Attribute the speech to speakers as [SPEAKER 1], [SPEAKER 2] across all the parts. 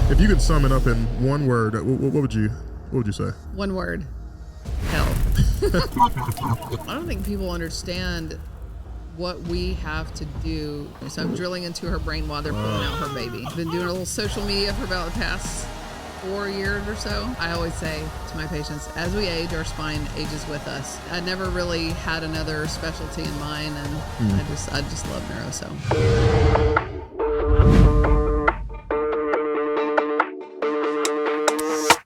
[SPEAKER 1] If you could sum it up in one word, what would you say?
[SPEAKER 2] One word. Hell. I don't think people understand what we have to do. So I'm drilling into her brain while they're pulling out her baby. I've been doing a little social media for about the past 4 years or so. I always say to my patients, as we age, our spine ages with us. I never really had another specialty in mind, and I just love neuro. So.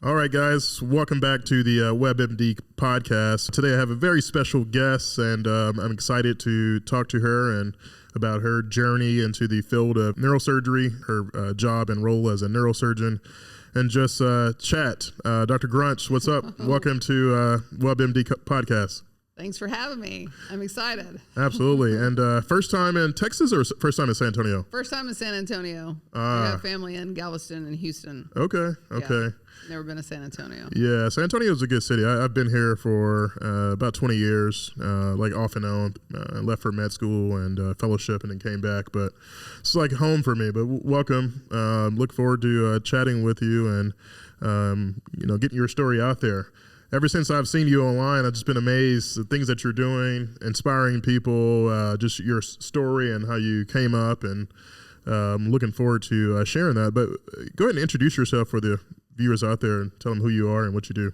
[SPEAKER 1] All right, guys, welcome back to the WebbMD podcast. Today I have a very special guest, and I'm excited to talk to her and about her journey into the field of neurosurgery, her job and role as a neurosurgeon, and just chat. Dr. Grunch, what's up? Welcome to WebbMD podcast.
[SPEAKER 2] Thanks for having me. I'm excited.
[SPEAKER 1] Absolutely. And first time in Texas or first time in San Antonio?
[SPEAKER 2] First time in San Antonio. I got family in Galveston and Houston.
[SPEAKER 1] Okay.
[SPEAKER 2] Yeah, never been to San Antonio.
[SPEAKER 1] Yeah, San Antonio is a good city. I've been here for about 20 years, like off and on. Left for med school and fellowship and then came back. But it's like home for me. But welcome. Look forward to chatting with you and, getting your story out there. Ever since I've seen you online, I've just been amazed at the things that you're doing, inspiring people, just your story and how you came up, and I'm looking forward to sharing that. But go ahead and introduce yourself for the viewers out there and tell them who you are and what you do.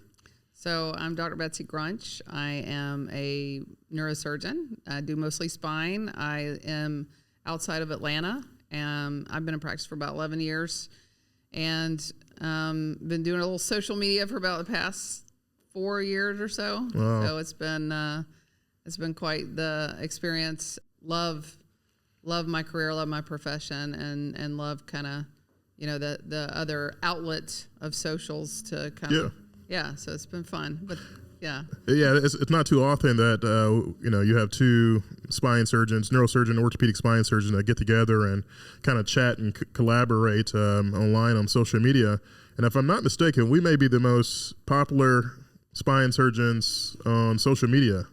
[SPEAKER 2] So I'm Dr. Betsy Grunch. I am a neurosurgeon. I do mostly spine. I am outside of Atlanta, and I've been in practice for about 11 years, and been doing a little social media for about the past 4 years or so.
[SPEAKER 1] Wow.
[SPEAKER 2] So it's been quite the experience. Love my career, love my profession, and love kind of, the other outlet of socials to kind of, so it's been fun, but yeah.
[SPEAKER 1] Yeah, it's not too often that, you have two spine surgeons, neurosurgeon, orthopedic spine surgeon that get together and kind of chat and collaborate online on social media. And if I'm not mistaken, we may be the most popular spine surgeons on social media.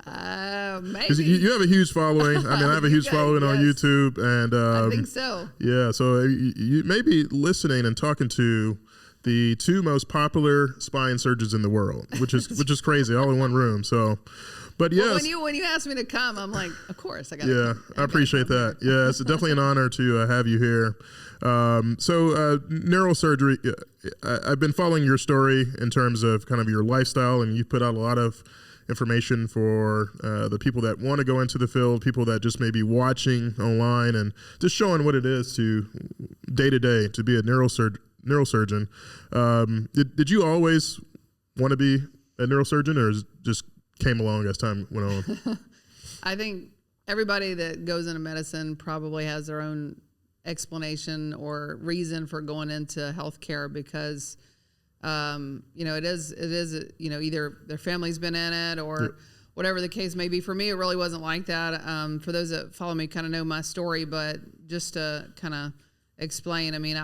[SPEAKER 2] Maybe.
[SPEAKER 1] You have a huge following. I mean, I have a huge following on YouTube, and
[SPEAKER 2] I think so.
[SPEAKER 1] Yeah, so you may be listening and talking to the two most popular spine surgeons in the world, which is crazy, all in one room. So, but yes,
[SPEAKER 2] well, when you asked me to come, I'm like, of course, I got to come.
[SPEAKER 1] I appreciate that. Yeah, it's definitely an honor to have you here. So neurosurgery, I've been following your story in terms of kind of your lifestyle, and you put out a lot of information for the people that want to go into the field, people that just may be watching online, and just showing what it is to day to day to be a neurosurgeon. Did you always want to be a neurosurgeon, or just came along as time went on?
[SPEAKER 2] I think everybody that goes into medicine probably has their own explanation or reason for going into healthcare, because it is either their family's been in it or whatever the case may be. For me, it really wasn't like that. For those that follow me kind of know my story, but just to kind of explain, I mean,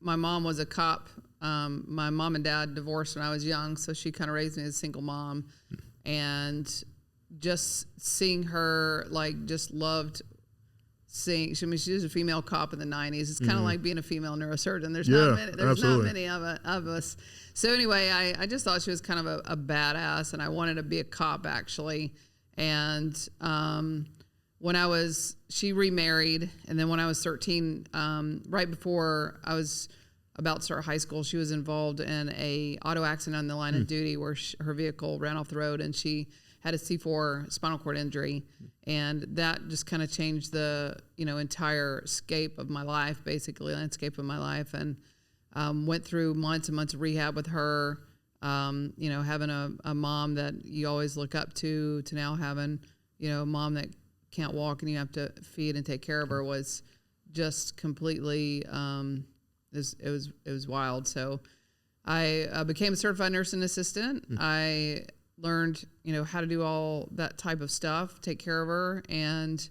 [SPEAKER 2] my mom was a cop. My mom and dad divorced when I was young, so she kind of raised me as a single mom, and just seeing her, just loved seeing. I mean, she was a female cop in the 90s. It's kind of like being a female neurosurgeon. There's not many of us. So anyway, I just thought she was kind of a badass, and I wanted to be a cop actually. And she remarried, and then when I was 13, right before I was about to start high school, she was involved in a auto accident on the line of duty where her vehicle ran off the road, and she had a C4 spinal cord injury, and that just kind of changed the entire landscape of my life, and went through months and months of rehab with her. Having a mom that you always look up to now having a mom that can't walk and you have to feed and take care of her was just completely it was wild. So I became a certified nursing assistant. I learned, how to do all that type of stuff, take care of her. And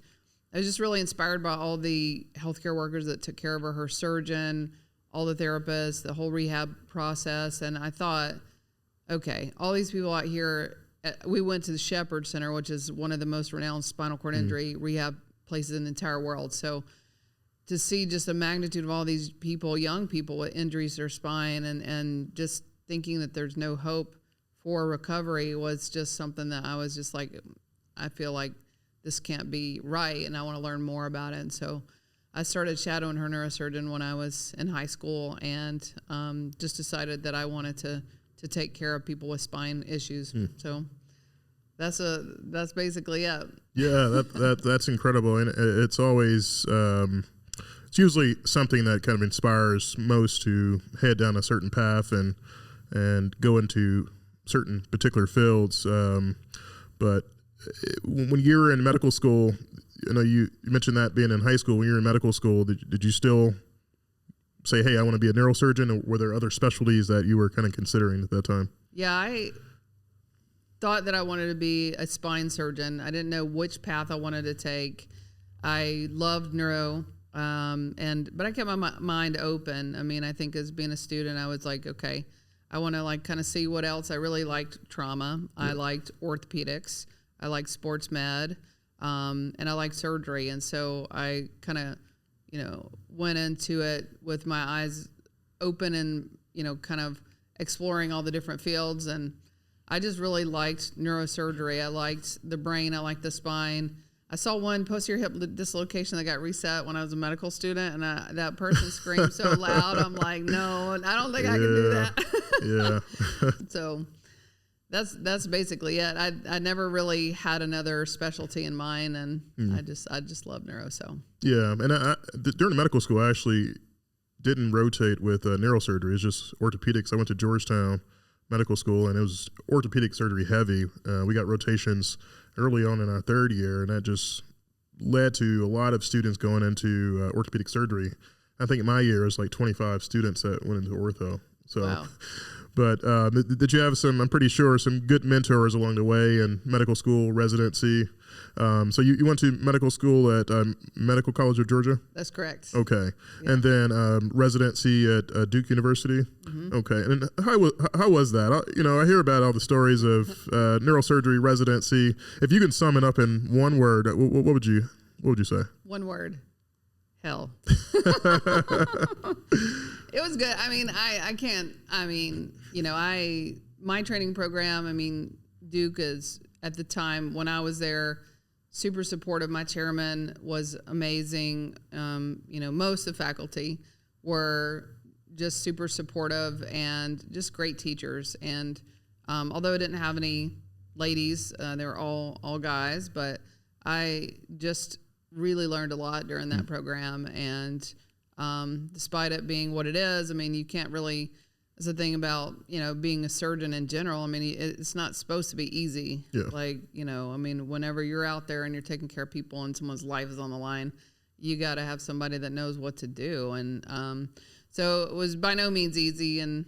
[SPEAKER 2] I was just really inspired by all the healthcare workers that took care of her surgeon, all the therapists, the whole rehab process. And I thought, okay, all these people out here, we went to the Shepherd Center, which is one of the most renowned spinal cord injury rehab places in the entire world. So to see just the magnitude of all these people, young people with injuries to their spine, and just thinking that there's no hope for recovery was just something that I was just like, I feel like this can't be right, and I want to learn more about it. And so I started shadowing her neurosurgeon when I was in high school, and just decided that I wanted to take care of people with spine issues. So that's basically it.
[SPEAKER 1] Yeah, that's incredible, and it's always it's usually something that kind of inspires most to head down a certain path and go into certain particular fields. But when you were in medical school, you mentioned that being in high school. When you were in medical school, did you still say, hey, I want to be a neurosurgeon, or were there other specialties that you were kind of considering at that time?
[SPEAKER 2] Yeah, I thought that I wanted to be a spine surgeon. I didn't know which path I wanted to take. I loved neuro, but I kept my mind open. I mean, I think as being a student, I was like, okay, I want to like kind of see what else. I really liked trauma. Yep. I liked orthopedics. I liked sports med, and I liked surgery. And so I kind of, went into it with my eyes open and, kind of exploring all the different fields. And I just really liked neurosurgery. I liked the brain. I liked the spine. I saw one posterior hip dislocation that got reset when I was a medical student, and that person screamed so loud. I'm like, no, I don't think I can do that.
[SPEAKER 1] Yeah.
[SPEAKER 2] So that's basically it. I never really had another specialty in mind, and I just love neuro. So
[SPEAKER 1] yeah, and during medical school, I actually didn't rotate with neurosurgery. It's just orthopedics. I went to Georgetown Medical School, and it was orthopedic surgery heavy. We got rotations early on in our third year, and that just led to a lot of students going into orthopedic surgery. I think in my year it was like 25 students that went into ortho. So, wow. But did you have I'm pretty sure, some good mentors along the way in medical school, residency? So you went to medical school at Medical College of Georgia?
[SPEAKER 2] That's correct.
[SPEAKER 1] Okay. Yeah. And then residency at Duke University? Mm-hmm. Okay. And how was that? I hear about all the stories of neurosurgery residency. If you can sum it up in one word, what would you say?
[SPEAKER 2] One word. Hell. It was good. I mean, my training program, Duke is, at the time when I was there, super supportive. My chairman was amazing. Most of the faculty were just super supportive and just great teachers. And although I didn't have any ladies, they were all guys, but I just really learned a lot during that program. And despite it being what it is, you can't really, that's the thing about, being a surgeon in general. It's not supposed to be easy. Yeah. Whenever you're out there and you're taking care of people and someone's life is on the line, you got to have somebody that knows what to do. And so it was by no means easy. And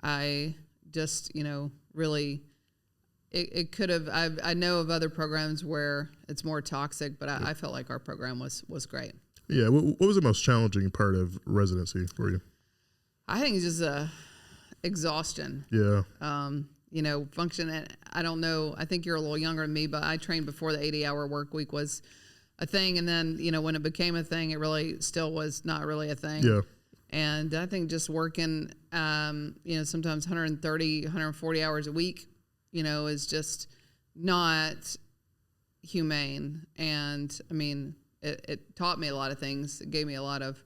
[SPEAKER 2] I just, really, it could have, I know of other programs where it's more toxic, but I felt like our program was great.
[SPEAKER 1] Yeah. What was the most challenging part of residency for you?
[SPEAKER 2] I think it's just exhaustion.
[SPEAKER 1] Yeah.
[SPEAKER 2] Function. I don't know. I think you're a little younger than me, but I trained before the 80-hour work week was a thing. And then, when it became a thing, it really still was not really a thing. Yeah. And I think just working, sometimes 130, 140 hours a week, is just not humane. And it taught me a lot of things. It gave me a lot of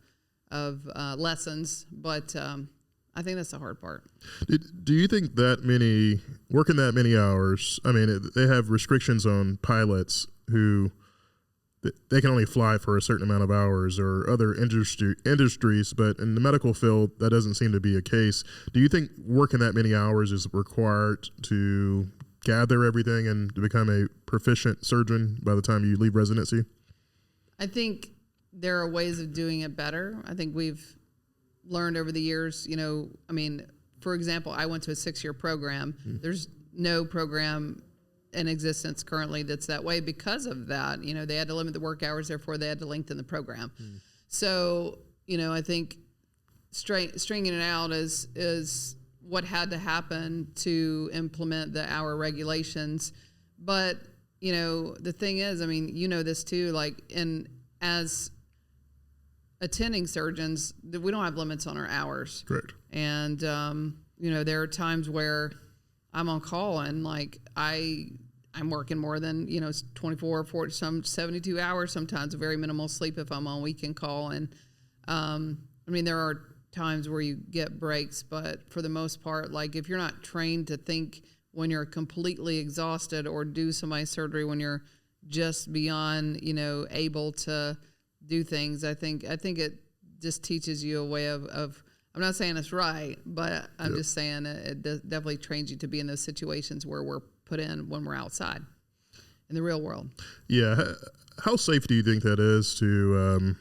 [SPEAKER 2] lessons, but I think that's the hard part.
[SPEAKER 1] Do you think working that many hours, they have restrictions on pilots who they can only fly for a certain amount of hours, or other industries, but in the medical field, that doesn't seem to be a case. Do you think working that many hours is required to gather everything and to become a proficient surgeon by the time you leave residency?
[SPEAKER 2] I think there are ways of doing it better. I think we've learned over the years, for example, I went to a 6-year program. Mm. There's no program in existence currently that's that way because of that. They had to limit the work hours, therefore they had to lengthen the program. Mm. So, I think stringing it out is what had to happen to implement the hour regulations. But, the thing is, this too, as attending surgeons, we don't have limits on our hours.
[SPEAKER 1] Correct.
[SPEAKER 2] And, there are times where I'm on call and like I'm working more than, 24, 40, some 72 hours, sometimes very minimal sleep if I'm on weekend call. And, there are times where you get breaks, but for the most part, like if you're not trained to think when you're completely exhausted or do somebody's surgery when you're just beyond, able to do things, I think it just teaches you a way of I'm not saying it's right, but I'm just saying it definitely trains you to be in those situations where we're put in when we're outside in the real world.
[SPEAKER 1] Yeah. How safe do you think that is to,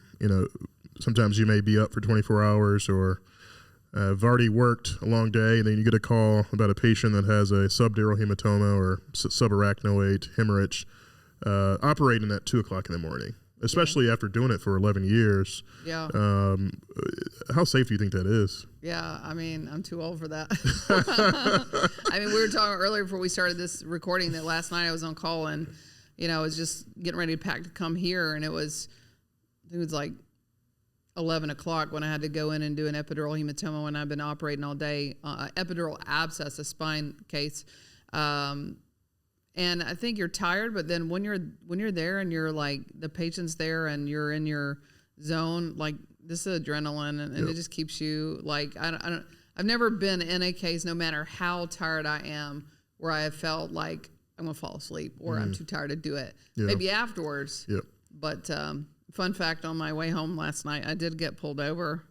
[SPEAKER 1] sometimes you may be up for 24 hours or have already worked a long day, and then you get a call about a patient that has a subdural hematoma or subarachnoid hemorrhage operating at 2 o'clock in the morning, especially after doing it for 11 years.
[SPEAKER 2] Yeah.
[SPEAKER 1] How safe do you think that is?
[SPEAKER 2] Yeah, I'm too old for that. We were talking earlier before we started this recording that last night I was on call and, I was just getting ready to pack to come here, and it was like 11 o'clock when I had to go in and do an epidural hematoma when I've been operating all day, epidural abscess, a spine case. And I think you're tired, but then when you're there and you're like, the patient's there and you're in your zone, like this is adrenaline and it just keeps you like, I've never been in a case, no matter how tired I am, where I have felt like I'm going to fall asleep or I'm too tired to do it. Yeah. Maybe afterwards. Yep. But, fun fact, on my way home last night, I did get pulled over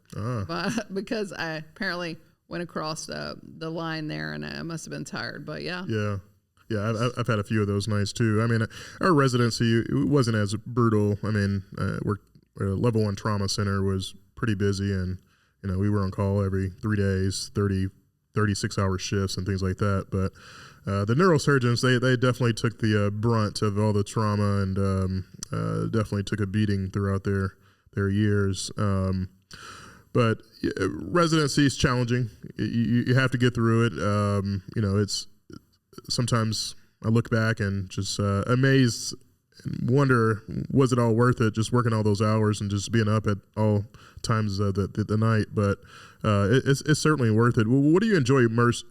[SPEAKER 2] because I apparently went across the line there and I must have been tired, but yeah. Yeah.
[SPEAKER 1] Yeah, I've had a few of those nights too. Our residency, it wasn't as brutal. We're level 1 trauma center was pretty busy, and we were on call every 3 days, 36-hour shifts and things like that. But the neurosurgeons, they definitely took the brunt of all the trauma and definitely took a beating throughout their years. But residency is challenging. You have to get through it. It's sometimes I look back and just amazed and wonder, was it all worth it, just working all those hours and just being up at all times of the night? But it's certainly worth it. What do you enjoy most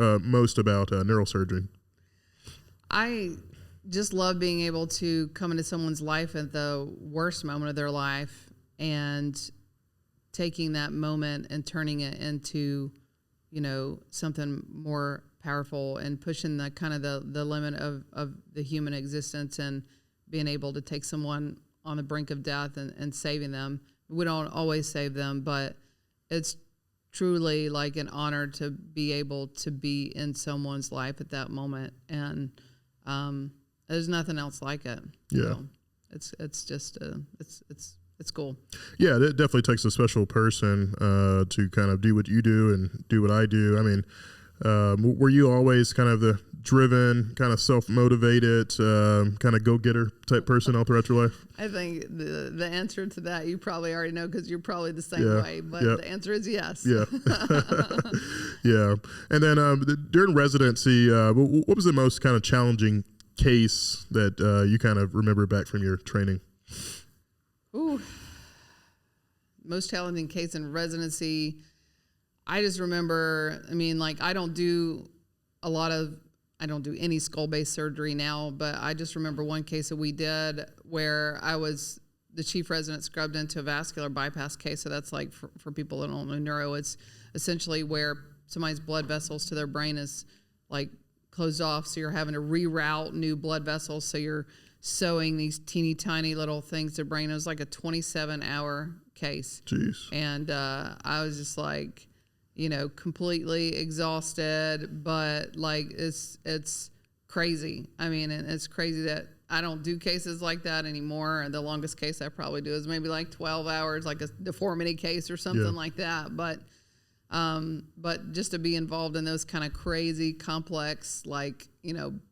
[SPEAKER 1] about neurosurgery?
[SPEAKER 2] I just love being able to come into someone's life at the worst moment of their life and taking that moment and turning it into, something more powerful and pushing the kind of the limit of the human existence and being able to take someone on the brink of death and saving them. We don't always save them, but it's truly like an honor to be able to be in someone's life at that moment. And there's nothing else like it.
[SPEAKER 1] Yeah.
[SPEAKER 2] So it's just it's cool.
[SPEAKER 1] Yeah, it definitely takes a special person to kind of do what you do and do what I do. Were you always kind of the driven, kind of self-motivated, kind of go-getter type person all throughout your life?
[SPEAKER 2] I think the answer to that you probably already know because you're probably the same way, but the answer is yes.
[SPEAKER 1] Yeah. Yeah. And then during residency, what was the most kind of challenging case that you kind of remember back from your training?
[SPEAKER 2] Ooh. Most challenging case in residency, I just remember, I don't do any skull-based surgery now, but I just remember one case that we did where I was the chief resident scrubbed into a vascular bypass case. So that's like, for people that don't know neuro, it's essentially where somebody's blood vessels to their brain is like closed off. So you're having to reroute new blood vessels. So you're sewing these teeny tiny little things to the brain. It was like a 27-hour case.
[SPEAKER 1] Jeez.
[SPEAKER 2] And I was just like, completely exhausted, but like it's crazy. And it's crazy that I don't do cases like that anymore. The longest case I probably do is maybe like 12 hours, like a deformity case or something like that. But just to be involved in those kind of crazy, complex, like,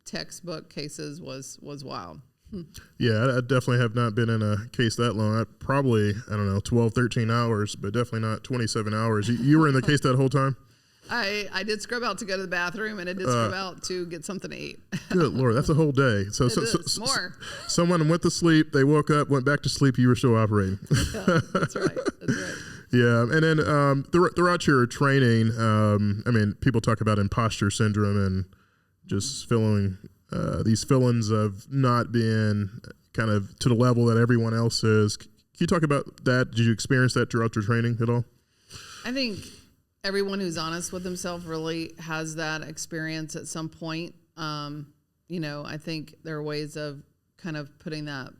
[SPEAKER 2] textbook cases was wild.
[SPEAKER 1] Yeah, I definitely have not been in a case that long. I probably, 12, 13 hours, but definitely not 27 hours. You were in the case that whole time?
[SPEAKER 2] I did scrub out to go to the bathroom, and I did scrub out to get something to eat.
[SPEAKER 1] Good Lord, that's a whole day. So,
[SPEAKER 2] more.
[SPEAKER 1] Someone went to sleep, they woke up, went back to sleep, you were still operating.
[SPEAKER 2] Yeah, that's right. That's right.
[SPEAKER 1] Yeah, and then throughout your training, I mean, people talk about imposter syndrome and just feeling these feelings of not being kind of to the level that everyone else is. Can you talk about that? Did you experience that throughout your training at all?
[SPEAKER 2] I think everyone who's honest with themselves really has that experience at some point. I think there are ways of kind of putting that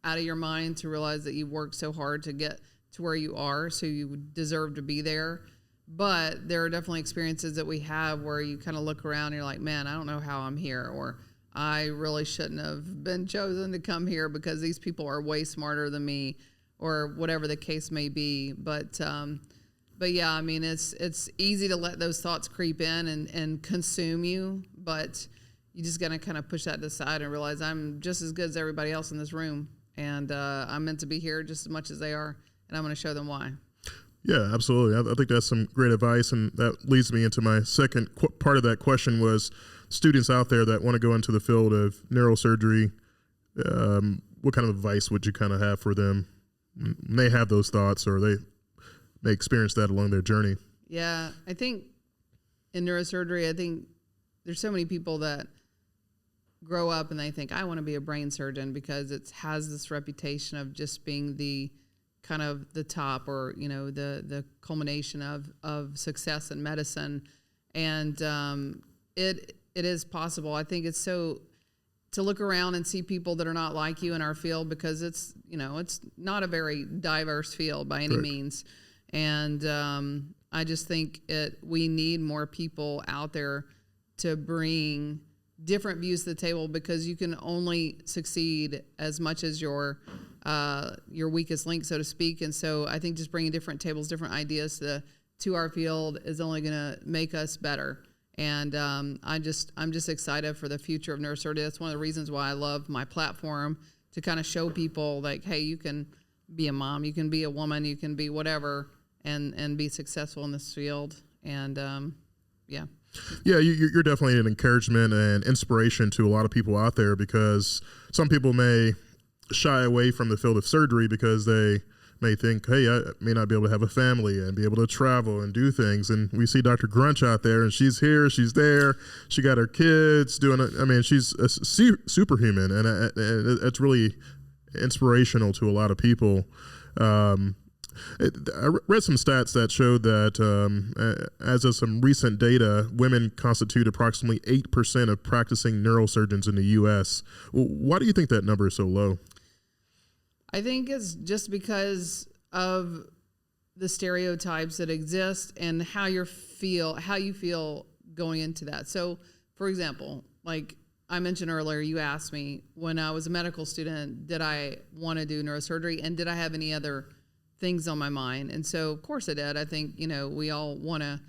[SPEAKER 2] out of your mind to realize that you've worked so hard to get to where you are, so you deserve to be there. But there are definitely experiences that we have where you kind of look around and you're like, man, I don't know how I'm here, or I really shouldn't have been chosen to come here because these people are way smarter than me, or whatever the case may be. But yeah, I mean, it's easy to let those thoughts creep in and consume you, but you just got to kind of push that to the side and realize I'm just as good as everybody else in this room, and I'm meant to be here just as much as they are, and I'm going to show them why.
[SPEAKER 1] Yeah, absolutely. I think that's some great advice, and that leads me into my second part of that question was students out there that want to go into the field of neurosurgery. What kind of advice would you kind of have for them when they have those thoughts, or they may experience that along their journey?
[SPEAKER 2] Yeah, I think in neurosurgery, I think there's so many people that grow up and they think, I want to be a brain surgeon because it has this reputation of just being the kind of the top, or the culmination of success in medicine. And it is possible. I think it's so to look around and see people that are not like you in our field, because it's not a very diverse field by any means. And I just think we need more people out there to bring different views to the table, because you can only succeed as much as your weakest link, so to speak. And so I think just bringing different tables, different ideas to our field is only going to make us better. And I'm just excited for the future of neurosurgery. That's one of the reasons why I love my platform, to kind of show people like, hey, you can be a mom, you can be a woman, you can be whatever, and be successful in this field. And yeah.
[SPEAKER 1] Yeah, you're definitely an encouragement and inspiration to a lot of people out there, because some people may shy away from the field of surgery because they may think, hey, I may not be able to have a family and be able to travel and do things. And we see Dr. Grunch out there, and she's here, she's there, she got her kids doing it. I mean, she's a superhuman, and it's really inspirational to a lot of people. I read some stats that showed that as of some recent data, women constitute approximately 8% of practicing neurosurgeons in the U.S. Why do you think that number is so low?
[SPEAKER 2] I think it's just because of the stereotypes that exist and how you feel going into that. So, for example, like I mentioned earlier, you asked me when I was a medical student, did I want to do neurosurgery, and did I have any other things on my mind? And so, of course I did. I think, we all want to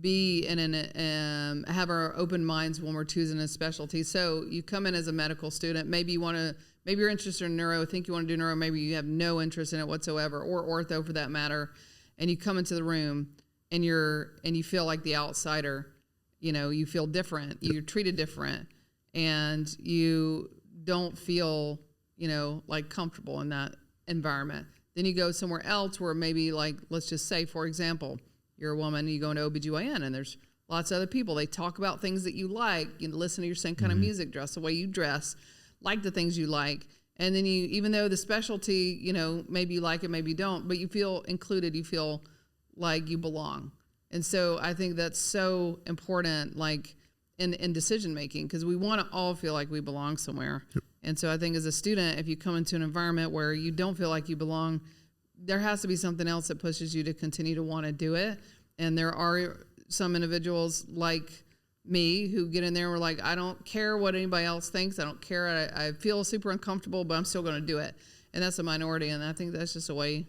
[SPEAKER 2] be have our open minds when we're choosing a specialty. So you come in as a medical student, maybe you're interested in neuro, think you want to do neuro, maybe you have no interest in it whatsoever, or ortho for that matter, and you come into the room and you feel like the outsider, you feel different, you're treated different, and you don't feel, like comfortable in that environment. Then you go somewhere else where maybe, like, let's just say, for example, you're a woman, you go into OBGYN, and there's lots of other people. They talk about things that you like, listen to your same kind of music, dress the way you dress, like the things you like. And then even though the specialty, maybe you like it, maybe you don't, but you feel included, you feel like you belong. And so I think that's so important, like in decision making, because we want to all feel like we belong somewhere. Yep. And so I think as a student, if you come into an environment where you don't feel like you belong, there has to be something else that pushes you to continue to want to do it. And there are some individuals like me who get in there and we're like, I don't care what anybody else thinks. I don't care. I feel super uncomfortable, but I'm still going to do it. And that's a minority. And I think that's just the way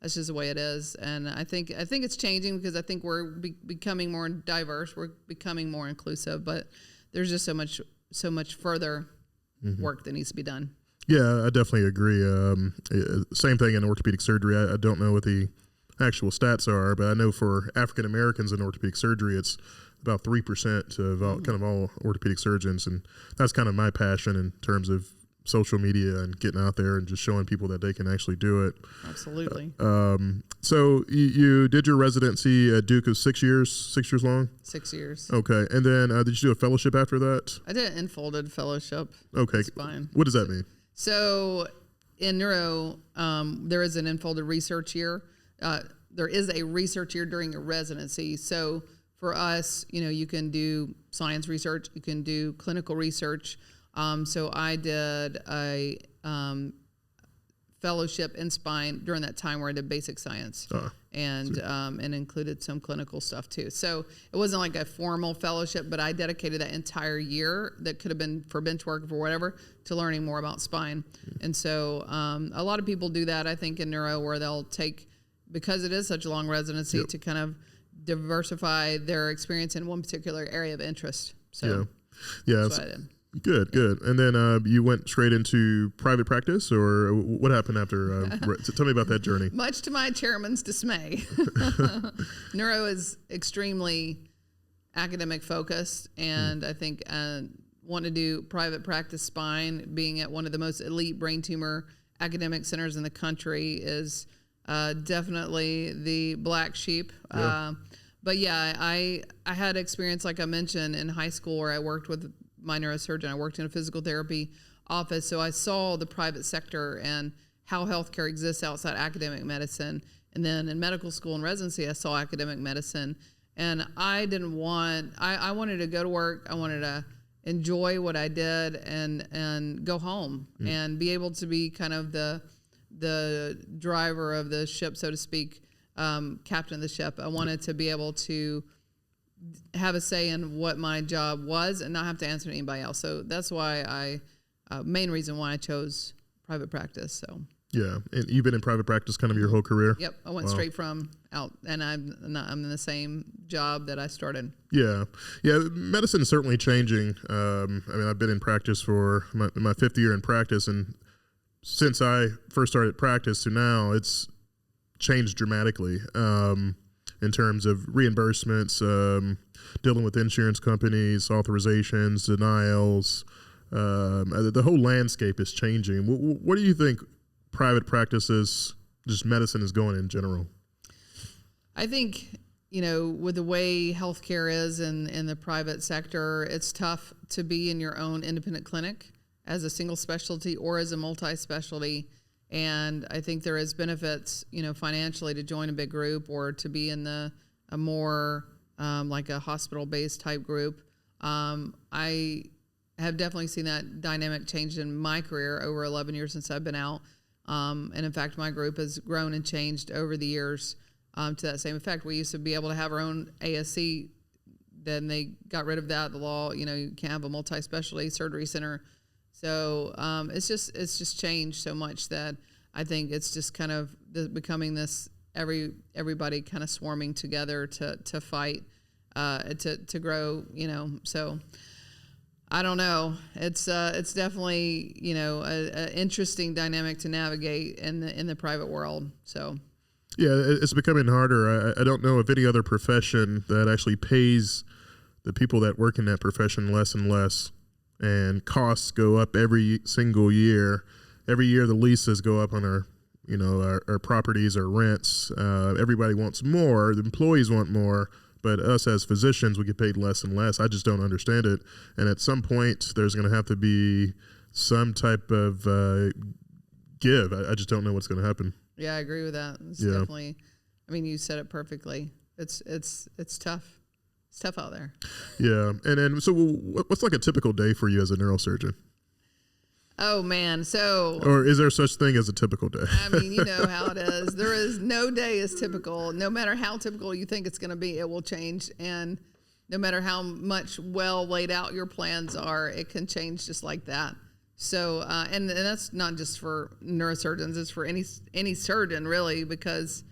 [SPEAKER 2] it is. And I think it's changing, because I think we're becoming more diverse. We're becoming more inclusive, but there's just so much further work that needs to be done. Yeah,
[SPEAKER 1] I definitely agree. Same thing in orthopedic surgery. I don't know what actual stats are, but I know for African Americans in orthopedic surgery, it's about 3% of all, kind of all orthopedic surgeons. And that's kind of my passion in terms of social media and getting out there and just showing people that they can actually do it.
[SPEAKER 2] Absolutely.
[SPEAKER 1] So you did your residency at Duke of 6 years long?
[SPEAKER 2] 6 years.
[SPEAKER 1] Okay. And then did you do a fellowship after that?
[SPEAKER 2] I did an enfolded fellowship.
[SPEAKER 1] Okay.
[SPEAKER 2] Spine.
[SPEAKER 1] What does that mean?
[SPEAKER 2] So in neuro, there is an enfolded research year. There is a research year during your residency. So for us, you can do science research, you can do clinical research. So I did a fellowship in spine during that time where I did basic science and included some clinical stuff too. So it wasn't like a formal fellowship, but I dedicated that entire year that could have been for bench work or whatever to learning more about spine. And so a lot of people do that, I think, in neuro, where they'll take, because it is such a long residency, to kind of diversify their experience in one particular area of interest. So that's what I did.
[SPEAKER 1] Good. And then you went straight into private practice, or what happened after? Tell me about that journey.
[SPEAKER 2] Much to my chairman's dismay. Neuro is extremely academic focused, and I think want to do private practice spine, being at one of the most elite brain tumor academic centers in the country, is definitely the black sheep. But yeah, I had experience, like I mentioned, in high school where I worked with my neurosurgeon. I worked in a physical therapy office, so I saw the private sector and how healthcare exists outside academic medicine. And then in medical school and residency, I saw academic medicine, and I wanted to go to work. I wanted to enjoy what I did and go home and be able to be kind of the driver of the ship, so to speak, captain of the ship. I wanted to be able to have a say in what my job was and not have to answer to anybody else. So that's why main reason why I chose private practice. So
[SPEAKER 1] yeah, and you've been in private practice kind of your whole career.
[SPEAKER 2] Yep, I went straight from out, and I'm in the same job that I started.
[SPEAKER 1] Yeah, medicine is certainly changing. I mean, I've been in practice for my fifth year in practice, and since I first started practice to now, it's changed dramatically. In terms of reimbursements, dealing with insurance companies, authorizations, denials, the whole landscape is changing. What do you think private practices, just medicine, is going in general?
[SPEAKER 2] I think, with the way healthcare is in the private sector, it's tough to be in your own independent clinic as a single specialty or as a multi-specialty. And I think there is benefits, financially to join a big group or to be in a more like a hospital-based type group. I have definitely seen that dynamic change in my career over 11 years since I've been out. And in fact, my group has grown and changed over the years to that same effect. We used to be able to have our own ASC. Then they got rid of that. The law, you can't have a multi-specialty surgery center. So it's just changed so much that I think it's just kind of becoming this everybody kind of swarming together to fight to grow. So I don't know. It's definitely a interesting dynamic to navigate in the private world. So
[SPEAKER 1] yeah, it's becoming harder. I don't know of any other profession that actually pays the people that work in that profession less and less. And costs go up every single year. Every year the leases go up on our properties, our rents. Everybody wants more. The employees want more. But us as physicians, we get paid less and less. I just don't understand it. And at some point, there's going to have to be some type of give. I just don't know what's going to happen.
[SPEAKER 2] Yeah, I agree with that. It's definitely, you said it perfectly. It's tough. It's tough out there. Yeah.
[SPEAKER 1] And then, so what's like a typical day for you as a neurosurgeon?
[SPEAKER 2] Oh, man.
[SPEAKER 1] Or is there such thing as a typical day?
[SPEAKER 2] You know how it is. There is no day is typical. No matter how typical you think it's going to be, it will change. And no matter how much well laid out your plans are, it can change just like that. So, and that's not just for neurosurgeons. It's for any surgeon, really, because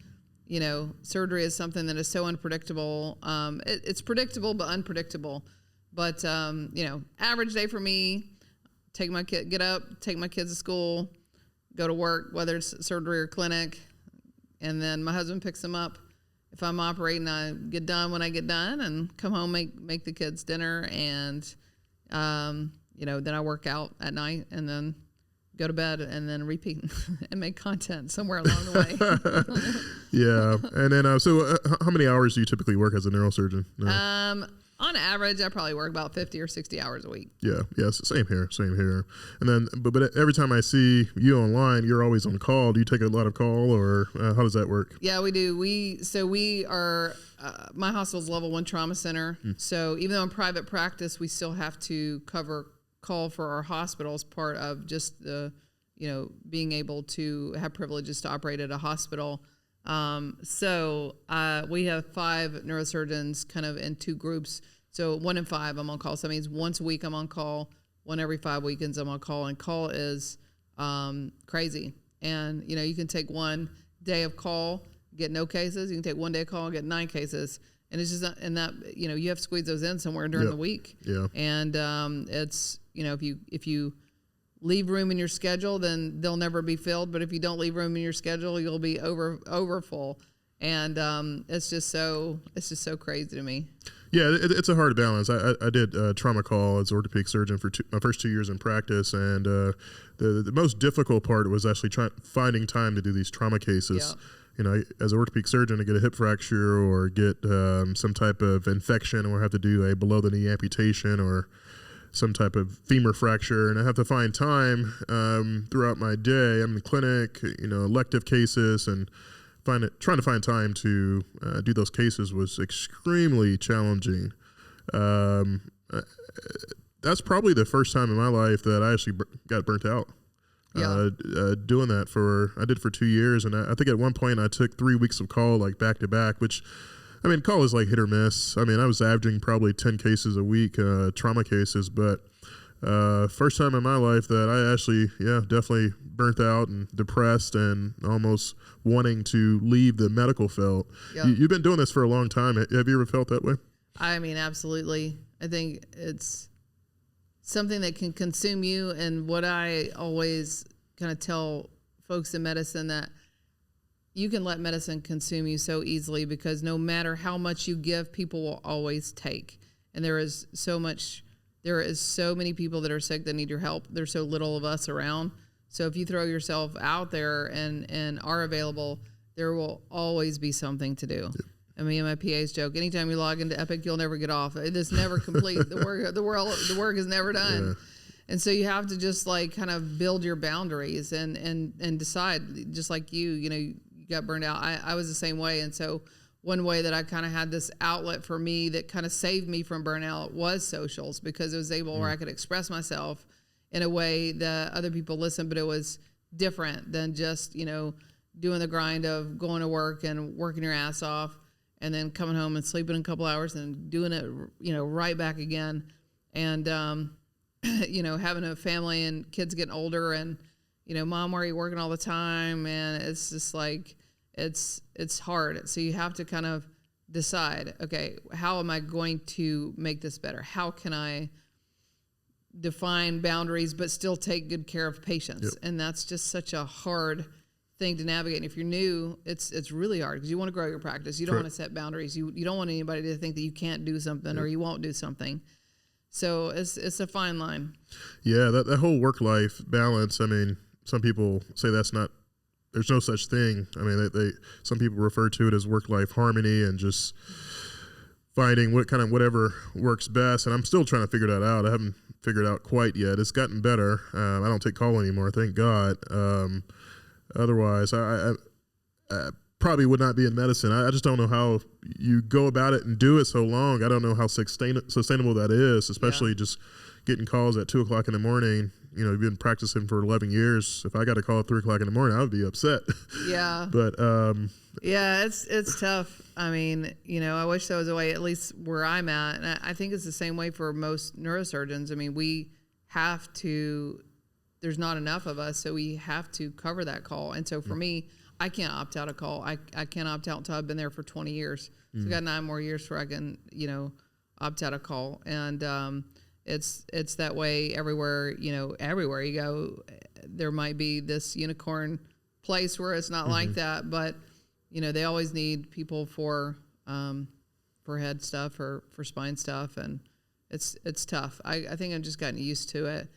[SPEAKER 2] surgery is something that is so unpredictable. It's predictable but unpredictable. But average day for me: get up, take my kids to school, go to work, whether it's surgery or clinic, and then my husband picks them up. If I'm operating, I get done when I get done and come home, make the kids dinner, and then I work out at night and then go to bed and then repeat and make content somewhere along the way.
[SPEAKER 1] Yeah. And then, so how many hours do you typically work as a neurosurgeon? No.
[SPEAKER 2] On average, I probably work about 50 or 60 hours a week.
[SPEAKER 1] Yeah. Yes. Same here. And then, but every time I see you online, you're always on call. Do you take a lot of call, or how does that work?
[SPEAKER 2] Yeah, we do. We are, my hospital's level 1 trauma center. So even though in private practice, we still have to call for our hospital as part of just the, being able to have privileges to operate at a hospital. So we have 5 neurosurgeons kind of in 2 groups. So 1 in 5 I'm on call. So that means once a week I'm on call, 1 every 5 weekends I'm on call, and call is crazy. And, you can take 1 day of call, get no cases. You can take 1 day of call and get 9 cases. And it's just, and that, you have to squeeze those in somewhere during the week. Yeah. And it's, if you leave room in your schedule, then they'll never be filled. But if you don't leave room in your schedule, you'll be over full. And it's just so crazy to me.
[SPEAKER 1] Yeah, it's a hard balance. I did trauma call as orthopedic surgeon for my first 2 years in practice, and the most difficult part was actually finding time to do these trauma cases. Yeah. As an orthopedic surgeon, to get a hip fracture or get some type of infection, or have to do a below the knee amputation or some type of femur fracture, and I have to find time throughout my day. I'm in the clinic, elective cases, and trying to find time to do those cases was extremely challenging. That's probably the first time in my life that I actually got burnt out. Yeah. Doing that I did for 2 years, and I think at one point I took 3 weeks of call like back to back, which, call is like hit or miss. I was averaging probably 10 cases a week, trauma cases, but first time in my life that I actually, definitely burnt out and depressed and almost wanting to leave the medical field. Yep. You've been doing this for a long time. Have you ever felt that way?
[SPEAKER 2] Absolutely. I think it's something that can consume you. And what I always kind of tell folks in medicine, that you can let medicine consume you so easily, because no matter how much you give, people will always take. And there is so many people that are sick that need your help. There's so little of us around. So if you throw yourself out there and are available, there will always be something to do. Yep. Me and my PA's joke, anytime you log into Epic, you'll never get off. It is never complete. The work is never done. Yeah. And so you have to just kind of build your boundaries and decide, just like you got burned out. I was the same way. And so one way that I kind of had this outlet for me that kind of saved me from burnout was socials, because it was able where I could express myself in a way that other people listened, but it was different than just, doing the grind of going to work and working your ass off and then coming home and sleeping a couple hours and doing it, right back again. And, having a family and kids getting older and, Mom, why are you working all the time? And it's just it's hard. So you have to kind of decide, okay, how am I going to make this better? How can I define boundaries but still take good care of patients? Yep. And that's just such a hard thing to navigate. And if you're new, it's really hard, because you want to grow your practice. You don't want to set boundaries. You don't want anybody to think that you can't do something or you won't do something. So it's a fine line. Yeah,
[SPEAKER 1] that whole work-life balance, some people say there's no such thing. Some people refer to it as work-life harmony and just finding whatever works best. And I'm still trying to figure that out. I haven't figured it out quite yet. It's gotten better. I don't take call anymore, thank God. Otherwise, I probably would not be in medicine. I just don't know how you go about it and do it so long. I don't know how sustainable that is, especially just getting calls at 2 o'clock in the morning. You've been practicing for 11 years. If I got a call at 3 o'clock in the morning, I would be upset.
[SPEAKER 2] Yeah.
[SPEAKER 1] But
[SPEAKER 2] it's tough. I wish there was a way, at least where I'm at. And I think it's the same way for most neurosurgeons. We have to, there's not enough of us, so we have to cover that call. And so for me, I can't opt out a call. I can't opt out until I've been there for 20 years. So I got 9 more years where I can, opt out a call. And it's that way everywhere, everywhere you go. There might be this unicorn place where it's not like that, but they always need people for head stuff or for spine stuff, and it's tough. I think I've just gotten used to it,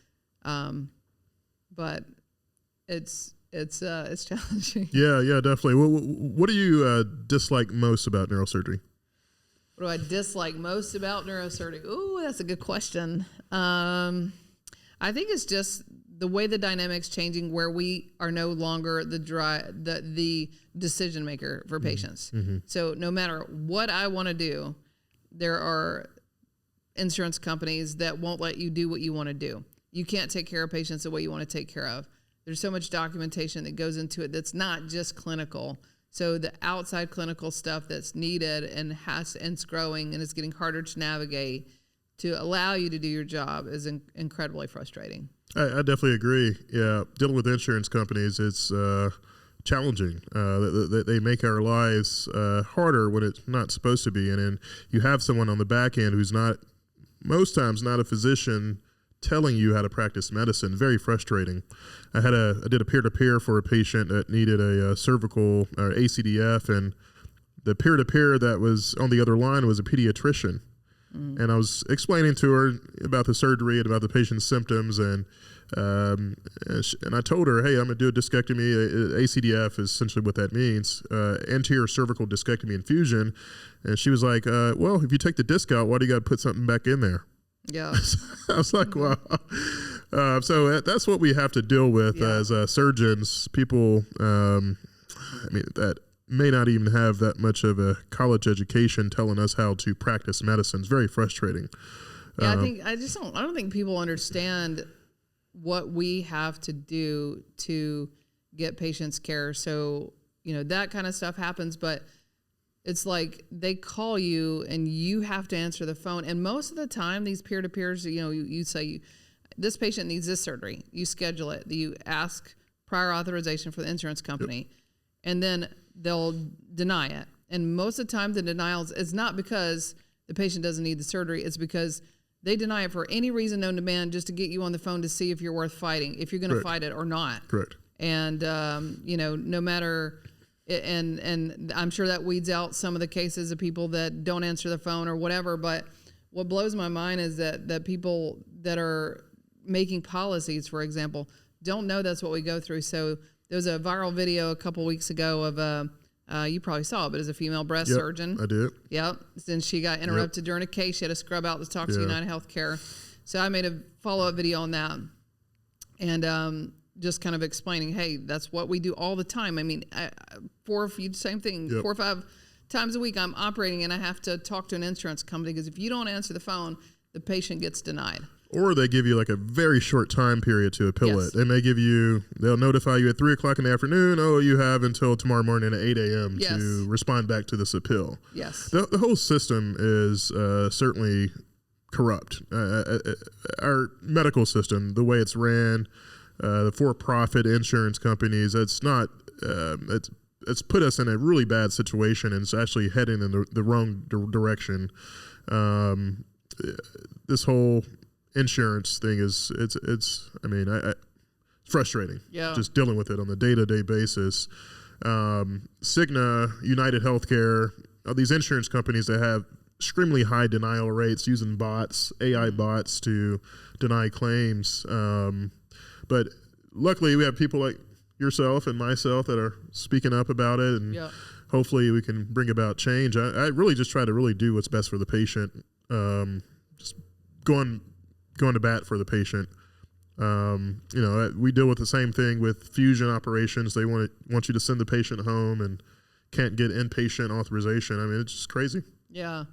[SPEAKER 2] but it's challenging.
[SPEAKER 1] Yeah, definitely. What do you dislike most about neurosurgery?
[SPEAKER 2] What do I dislike most about neurosurgery? Ooh, that's a good question. I think it's just the way the dynamic's changing, where we are no longer the decision maker for patients. Mm-hmm. So no matter what I want to do, there are insurance companies that won't let you do what you want to do. You can't take care of patients the way you want to take care of. There's so much documentation that goes into it that's not just clinical. So the outside clinical stuff that's needed and it's growing and it's getting harder to navigate to allow you to do your job is incredibly frustrating.
[SPEAKER 1] I definitely agree. Yeah, dealing with insurance companies, it's challenging. They make our lives harder when it's not supposed to be. And then you have someone on the back end who's most times not a physician telling you how to practice medicine. Very frustrating. I did a peer-to-peer for a patient that needed a cervical or ACDF, and the peer-to-peer that was on the other line was a pediatrician. Mm. And I was explaining to her about the surgery and about the patient's symptoms, and I told her, hey, I'm going to do a discectomy. ACDF is essentially what that means, anterior cervical discectomy and fusion. And she was like, well, if you take the disc out, why do you got to put something back in there?
[SPEAKER 2] Yeah.
[SPEAKER 1] I was like, wow. So that's what we have to deal with as surgeons, people, that may not even have that much of a college education telling us how to practice medicine. It's very frustrating.
[SPEAKER 2] Yeah, I don't think people understand what we have to do to get patients care. So, that kind of stuff happens, but it's like they call you and you have to answer the phone. And most of the time, these peer-to-peers, you say, this patient needs this surgery. You schedule it. You ask prior authorization for the insurance company. Yep. And then they'll deny it. And most of the time, the denials is not because the patient doesn't need the surgery. It's because they deny it for any reason known to man, just to get you on the phone to see if you're worth fighting, if you're going to fight it or not.
[SPEAKER 1] Correct.
[SPEAKER 2] And, no matter... And I'm sure that weeds out some of the cases of people that don't answer the phone or whatever. But what blows my mind is that people that are making policies, for example, don't know that's what we go through. So there was a viral video a couple weeks ago of you probably saw it, but as a female breast surgeon.
[SPEAKER 1] I did.
[SPEAKER 2] Yep. Then she got interrupted during a case. She had to scrub out to talk to United Healthcare. So I made a follow-up video on that. And just kind of explaining, hey, that's what we do all the time. I mean, 4 or 5 times a week I'm operating and I have to talk to an insurance company because if you don't answer the phone, the patient gets denied.
[SPEAKER 1] Or they give you like a very short time period to appeal it. They may they'll notify you at 3:00 in the afternoon. Oh, you have until tomorrow morning at 8 a.m. to respond back to this appeal.
[SPEAKER 2] Yes.
[SPEAKER 1] The whole system is certainly corrupt. Our medical system, the way it's ran, the for-profit insurance companies, it's put us in a really bad situation, and it's actually heading in the wrong direction. This whole insurance thing it's frustrating. Yeah. Just dealing with it on a day-to-day basis. Cigna, United Healthcare, all these insurance companies that have extremely high denial rates using bots, AI bots to deny claims. But luckily, we have people like yourself and myself that are speaking up about it, and hopefully we can bring about change. I really just try to really do what's best for the patient, just going to bat for the patient. We deal with the same thing with fusion operations. They want you to send the patient home and can't get inpatient authorization. I mean, it's just crazy. Yeah,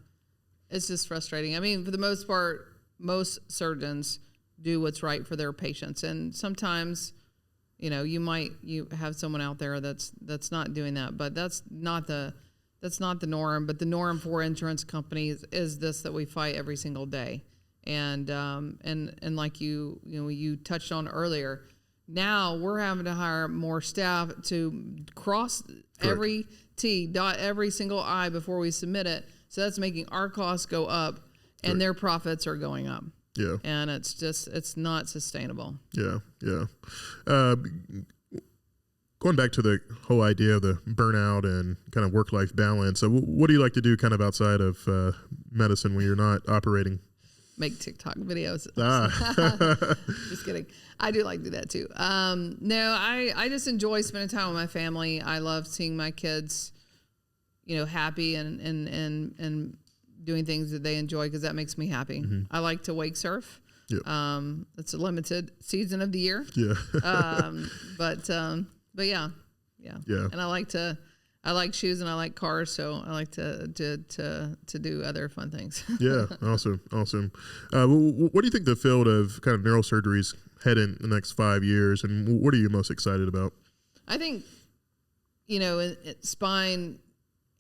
[SPEAKER 2] it's just frustrating. I mean, for the most part, most surgeons do what's right for their patients, and sometimes you have someone out there that's not doing that, but that's not the norm. But the norm for insurance companies is this, that we fight every single day, and like you touched on earlier, now we're having to hire more staff to cross every T, dot every single I before we submit it, so that's making our costs go up and their profits are going up.
[SPEAKER 1] Yeah.
[SPEAKER 2] And it's not sustainable.
[SPEAKER 1] Yeah. going back to the whole idea of the burnout and kind of work-life balance. So what do you like to do kind of outside of medicine when you're not operating?
[SPEAKER 2] Make TikTok videos.
[SPEAKER 1] Ah.
[SPEAKER 2] Just kidding. I do like to do that too. No, I just enjoy spending time with my family. I love seeing my kids, happy and doing things that they enjoy, because that makes me happy. Mm-hmm. I like to wake surf. Yep. It's a limited season of the year.
[SPEAKER 1] Yeah.
[SPEAKER 2] But yeah. And I like shoes and I like cars, so I like to do other fun things.
[SPEAKER 1] Yeah, awesome. What do you think the field of kind of neurosurgery is head in the next 5 years, and what are you most excited about?
[SPEAKER 2] I think, spine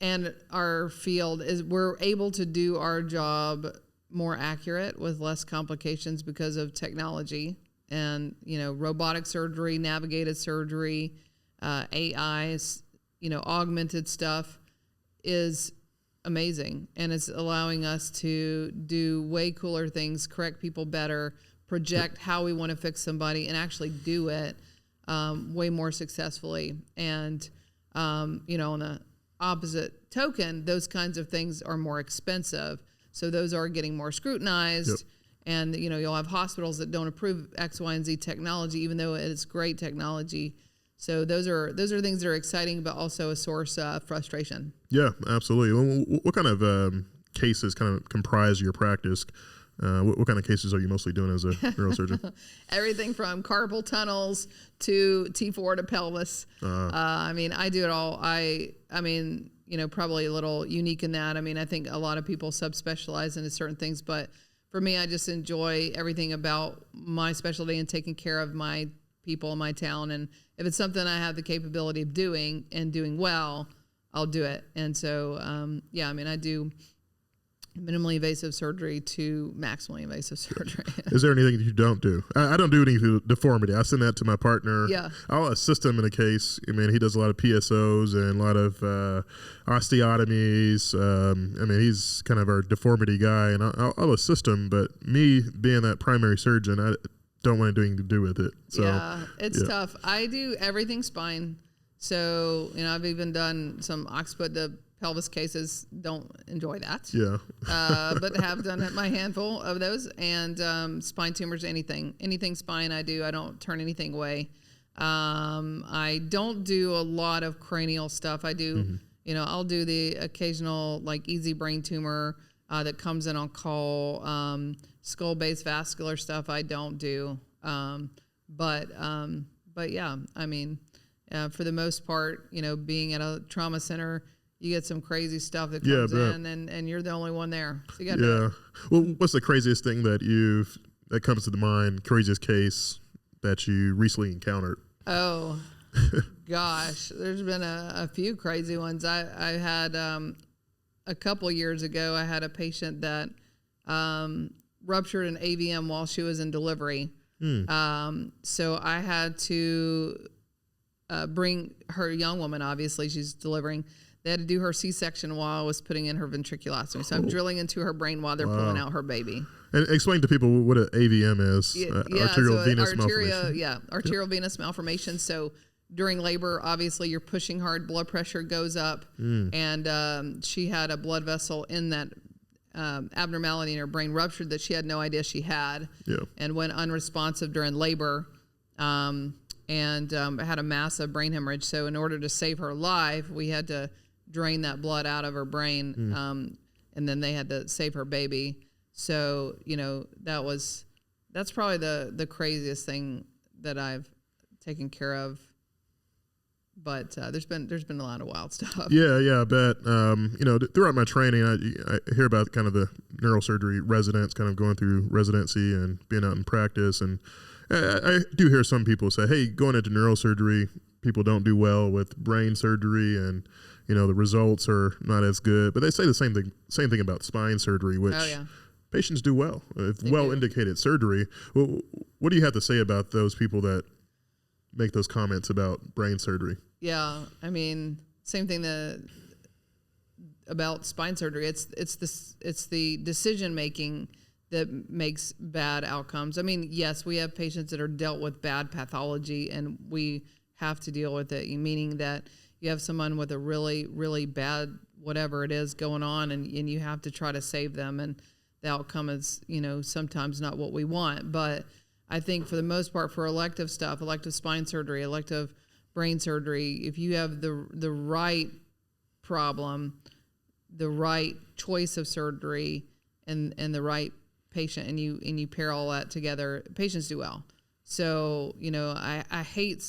[SPEAKER 2] and our field is we're able to do our job more accurate with less complications because of technology and, robotic surgery, navigated surgery, AI, augmented stuff is amazing, and it's allowing us to do way cooler things, correct people better, project how we want to fix somebody, and actually do it way more successfully. And on the opposite token, those kinds of things are more expensive, so those are getting more scrutinized. Yep. And you'll have hospitals that don't approve X, Y, and Z technology, even though it's great technology. So those are things that are exciting, but also a source of frustration.
[SPEAKER 1] Yeah, absolutely. What kind of cases kind of comprise your practice? What kind of cases are you mostly doing as a neurosurgeon?
[SPEAKER 2] Everything from carpal tunnels to T4 to pelvis. I do it all. I mean, probably a little unique in that. I think a lot of people subspecialize into certain things, but for me, I just enjoy everything about my specialty and taking care of my people in my town. And if it's something I have the capability of doing and doing well, I'll do it. And so, I do minimally invasive surgery to maximally invasive surgery.
[SPEAKER 1] Is there anything that you don't do? I don't do any deformity. I send that to my partner.
[SPEAKER 2] Yeah. I'll
[SPEAKER 1] assist him in a case. He does a lot of PSOs and a lot of osteotomies. He's kind of our deformity guy, and I'll assist him. But me being that primary surgeon, I don't want anything to do with it. So,
[SPEAKER 2] yeah, it's tough. I do everything spine. So, I've even done some occiput to pelvis cases. Don't enjoy that.
[SPEAKER 1] Yeah.
[SPEAKER 2] But have done my handful of those. And spine tumors, anything spine I do. I don't turn anything away. I don't do a lot of cranial stuff. I do, I'll do the occasional easy brain tumor that comes in on call. Skull-based vascular stuff I don't do. But yeah, for the most part, being at a trauma center, you get some crazy stuff that comes in, and you're the only one there. So you got to.
[SPEAKER 1] Well, what's the craziest thing that comes to the mind? Craziest case that you recently encountered?
[SPEAKER 2] Oh, gosh, there's been a few crazy ones. I had a couple years ago. I had a patient that ruptured an AVM while she was in delivery. So I had to bring her young woman. Obviously, she's delivering. They had to do her C-section while I was putting in her ventriculostomy. So I'm drilling into her brain while they're pulling out her baby.
[SPEAKER 1] And explain to people what an AVM is. Arterial venous malformation.
[SPEAKER 2] Yeah, arterial venous malformation. So during labor, obviously, you're pushing hard. Blood pressure goes up. And she had a blood vessel in that abnormality in her brain ruptured that she had no idea she had. Yeah. And went unresponsive during labor. And had a massive brain hemorrhage. So in order to save her life, we had to drain that blood out of her brain, and then they had to save her baby. So that's probably the craziest thing that I've taken care of. But there's been a lot of wild stuff.
[SPEAKER 1] Yeah, I bet. Throughout my training, I hear about kind of the neurosurgery residents kind of going through residency and being out in practice, and I do hear some people say, hey, going into neurosurgery, people don't do well with brain surgery, and the results are not as good. But they say the same thing about spine surgery, which patients do well if indicated surgery. Well, what do you have to say about those people that make those comments about brain surgery?
[SPEAKER 2] Yeah, same thing about spine surgery. It's the decision making that makes bad outcomes. Yes, we have patients that are dealt with bad pathology, and we have to deal with it, meaning that you have someone with a really, really bad whatever it is going on, and you have to try to save them, and the outcome is, sometimes not what we want. But I think for the most part, for elective stuff, elective spine surgery, elective brain surgery, if you have the right problem, the right choice of surgery, and the right patient, and you pair all that together, patients do well. So, I hate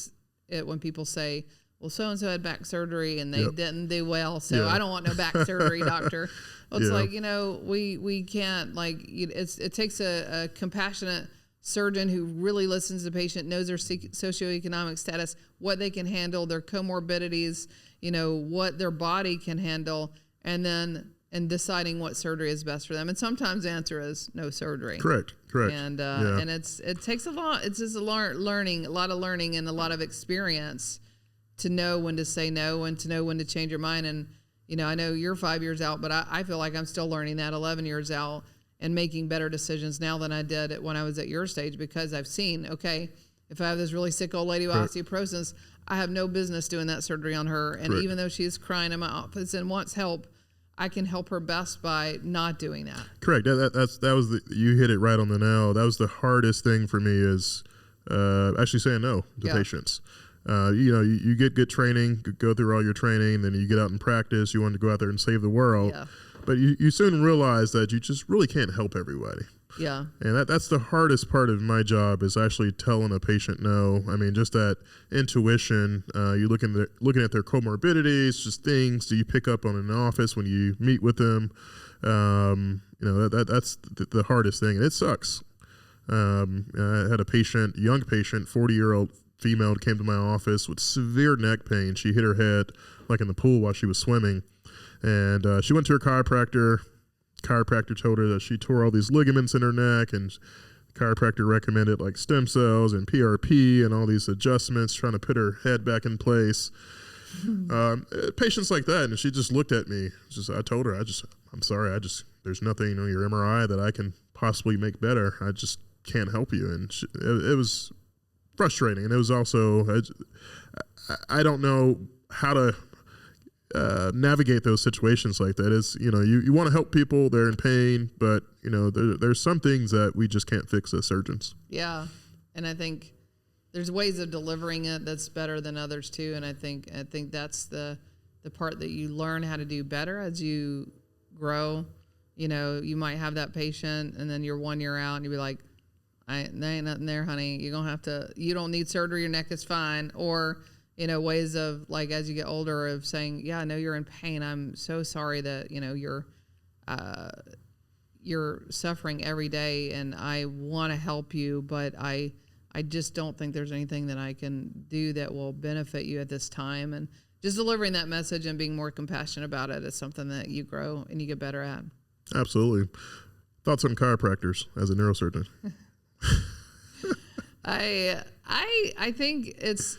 [SPEAKER 2] it when people say, well, so-and-so had back surgery and they didn't do well, so I don't want no back surgery, doctor. Well, it's like, we can't, it takes a compassionate surgeon who really listens to the patient, knows their socioeconomic status, what they can handle, their comorbidities, what their body can handle, and deciding what surgery is best for them. And sometimes the answer is no surgery.
[SPEAKER 1] Correct.
[SPEAKER 2] And and it takes a lot. It's just a lot of learning and a lot of experience to know when to say no and to know when to change your mind. And, I know you're 5 years out, but I feel like I'm still learning that 11 years out and making better decisions now than I did when I was at your stage, because I've seen, okay, if I have this really sick old lady with osteoporosis, I have no business doing that surgery on her. And even though she's crying in my office and wants help, I can help her best by not doing that.
[SPEAKER 1] Correct. That was you hit it right on the nail. That was the hardest thing for me, is actually saying no to patients. You get good training, go through all your training, then you get out and practice. You want to go out there and save the world. Yeah. But you soon realize that you just really can't help everybody.
[SPEAKER 2] Yeah.
[SPEAKER 1] And that's the hardest part of my job, is actually telling a patient no. I mean, just that intuition, you're looking at their comorbidities, just things do you pick up on in an office when you meet with them. That's the hardest thing, and it sucks. I had a young patient, 40-year-old female, came to my office with severe neck pain. She hit her head like in the pool while she was swimming. And she went to her chiropractor. Chiropractor told her that she tore all these ligaments in her neck, and the chiropractor recommended like stem cells and PRP and all these adjustments, trying to put her head back in place. Patients like that, and she just looked at me. I told her, I'm sorry, there's nothing on your MRI that I can possibly make better. I just can't help you. And it was frustrating, and it was also, I don't know how to navigate those situations like that. Is you want to help people, they're in pain, but there's some things that we just can't fix as surgeons.
[SPEAKER 2] Yeah, and I think there's ways of delivering it that's better than others too. And I think that's the part that you learn how to do better as you grow. You might have that patient, and then you're 1 year out, and you be like, there ain't nothing there, honey. You don't need surgery. Your neck is fine. Or ways of, like, as you get older, of saying, yeah, I know you're in pain. I'm so sorry that, you're suffering every day, and I want to help you, but I just don't think there's anything that I can do that will benefit you at this time. And just delivering that message and being more compassionate about it is something that you grow and you get better at. Absolutely.
[SPEAKER 1] Thoughts on chiropractors as a neurosurgeon?
[SPEAKER 2] I think that's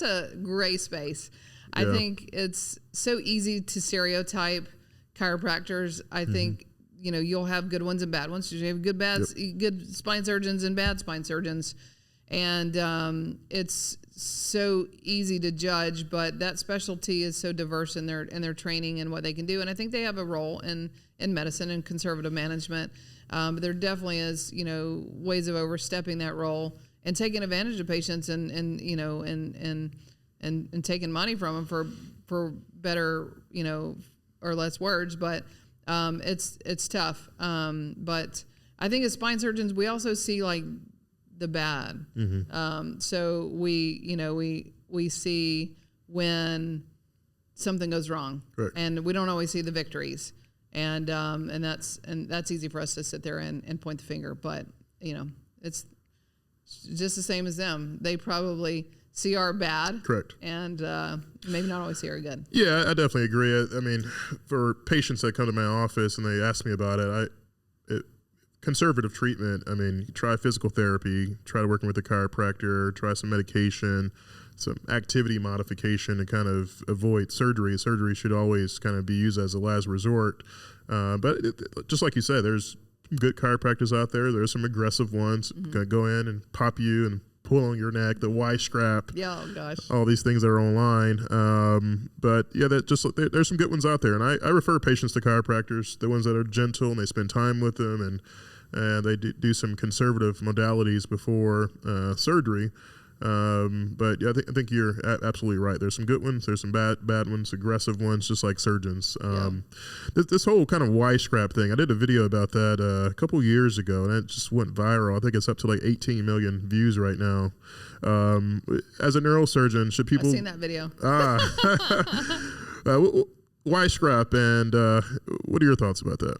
[SPEAKER 2] a gray space. I think it's so easy to stereotype chiropractors. I think you'll have good ones and bad ones. You have good spine surgeons and bad spine surgeons, and it's so easy to judge. But that specialty is so diverse in their training and what they can do, and I think they have a role in medicine and conservative management. But there definitely is, ways of overstepping that role and taking advantage of patients and taking money from them for better, or less words. But it's tough. But I think as spine surgeons, we also see like the bad. Mm-hmm. So we see when something goes wrong, right, and we don't always see the victories. And that's easy for us to sit there and point the finger, but it's just the same as them. They probably see our bad,
[SPEAKER 1] correct,
[SPEAKER 2] and maybe not always see our good.
[SPEAKER 1] Yeah, I definitely agree. I mean, for patients that come to my office and they ask me about it, conservative treatment. I mean, try physical therapy, try working with a chiropractor, try some medication, some activity modification to kind of avoid surgery. Surgery should always kind of be used as a last resort. But just like you said, there's good chiropractors out there. There's some aggressive ones, mm-hmm, going to go in and pop you and pull on your neck, the Y strap.
[SPEAKER 2] Yeah, oh gosh.
[SPEAKER 1] All these things that are online. But yeah, there's some good ones out there. And I refer patients to chiropractors, the ones that are gentle and they spend time with them and they do some conservative modalities before surgery. But yeah, I think you're absolutely right. There's some good ones. There's some bad ones, aggressive ones, just like surgeons. This whole kind of Y strap thing, I did a video about that a couple years ago, and it just went viral. I think it's up to like 18 million views right now. As a neurosurgeon, should people...
[SPEAKER 2] I've seen that video.
[SPEAKER 1] Y strap, and what are your thoughts about that?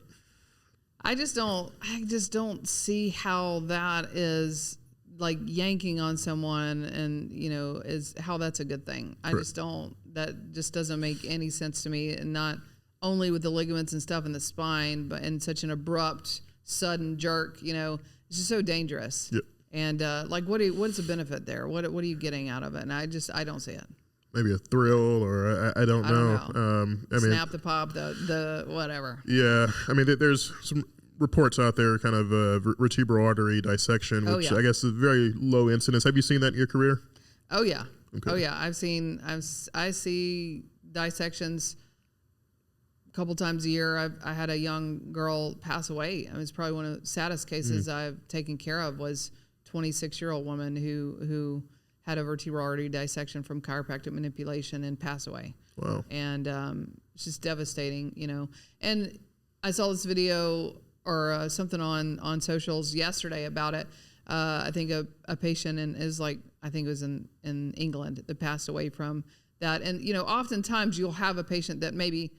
[SPEAKER 2] I just don't see how that is like yanking on someone and, is how that's a good thing. I just don't, that just doesn't make any sense to me. And not only with the ligaments and stuff in the spine, but in such an abrupt, sudden jerk, it's just so dangerous.
[SPEAKER 1] Yep.
[SPEAKER 2] And what's the benefit there? What are you getting out of it? And I don't see it.
[SPEAKER 1] Maybe a thrill, or I don't know.
[SPEAKER 2] Snap the pop, the whatever.
[SPEAKER 1] Yeah. I mean, there's some reports out there, kind of vertebral artery dissection, which I guess is very low incidence. Have you seen that in your career?
[SPEAKER 2] Oh yeah.
[SPEAKER 1] Okay.
[SPEAKER 2] Oh yeah. I see dissections a couple times a year. I had a young girl pass away. I mean, it's probably one of the saddest cases I've taken care of. Was 26-year-old woman who had a vertebral artery dissection from chiropractic manipulation and passed away. Wow. And it's just devastating, And I saw this video or something on socials yesterday about it. I think a patient I think it was in England that passed away from that. And, oftentimes you'll have a patient that maybe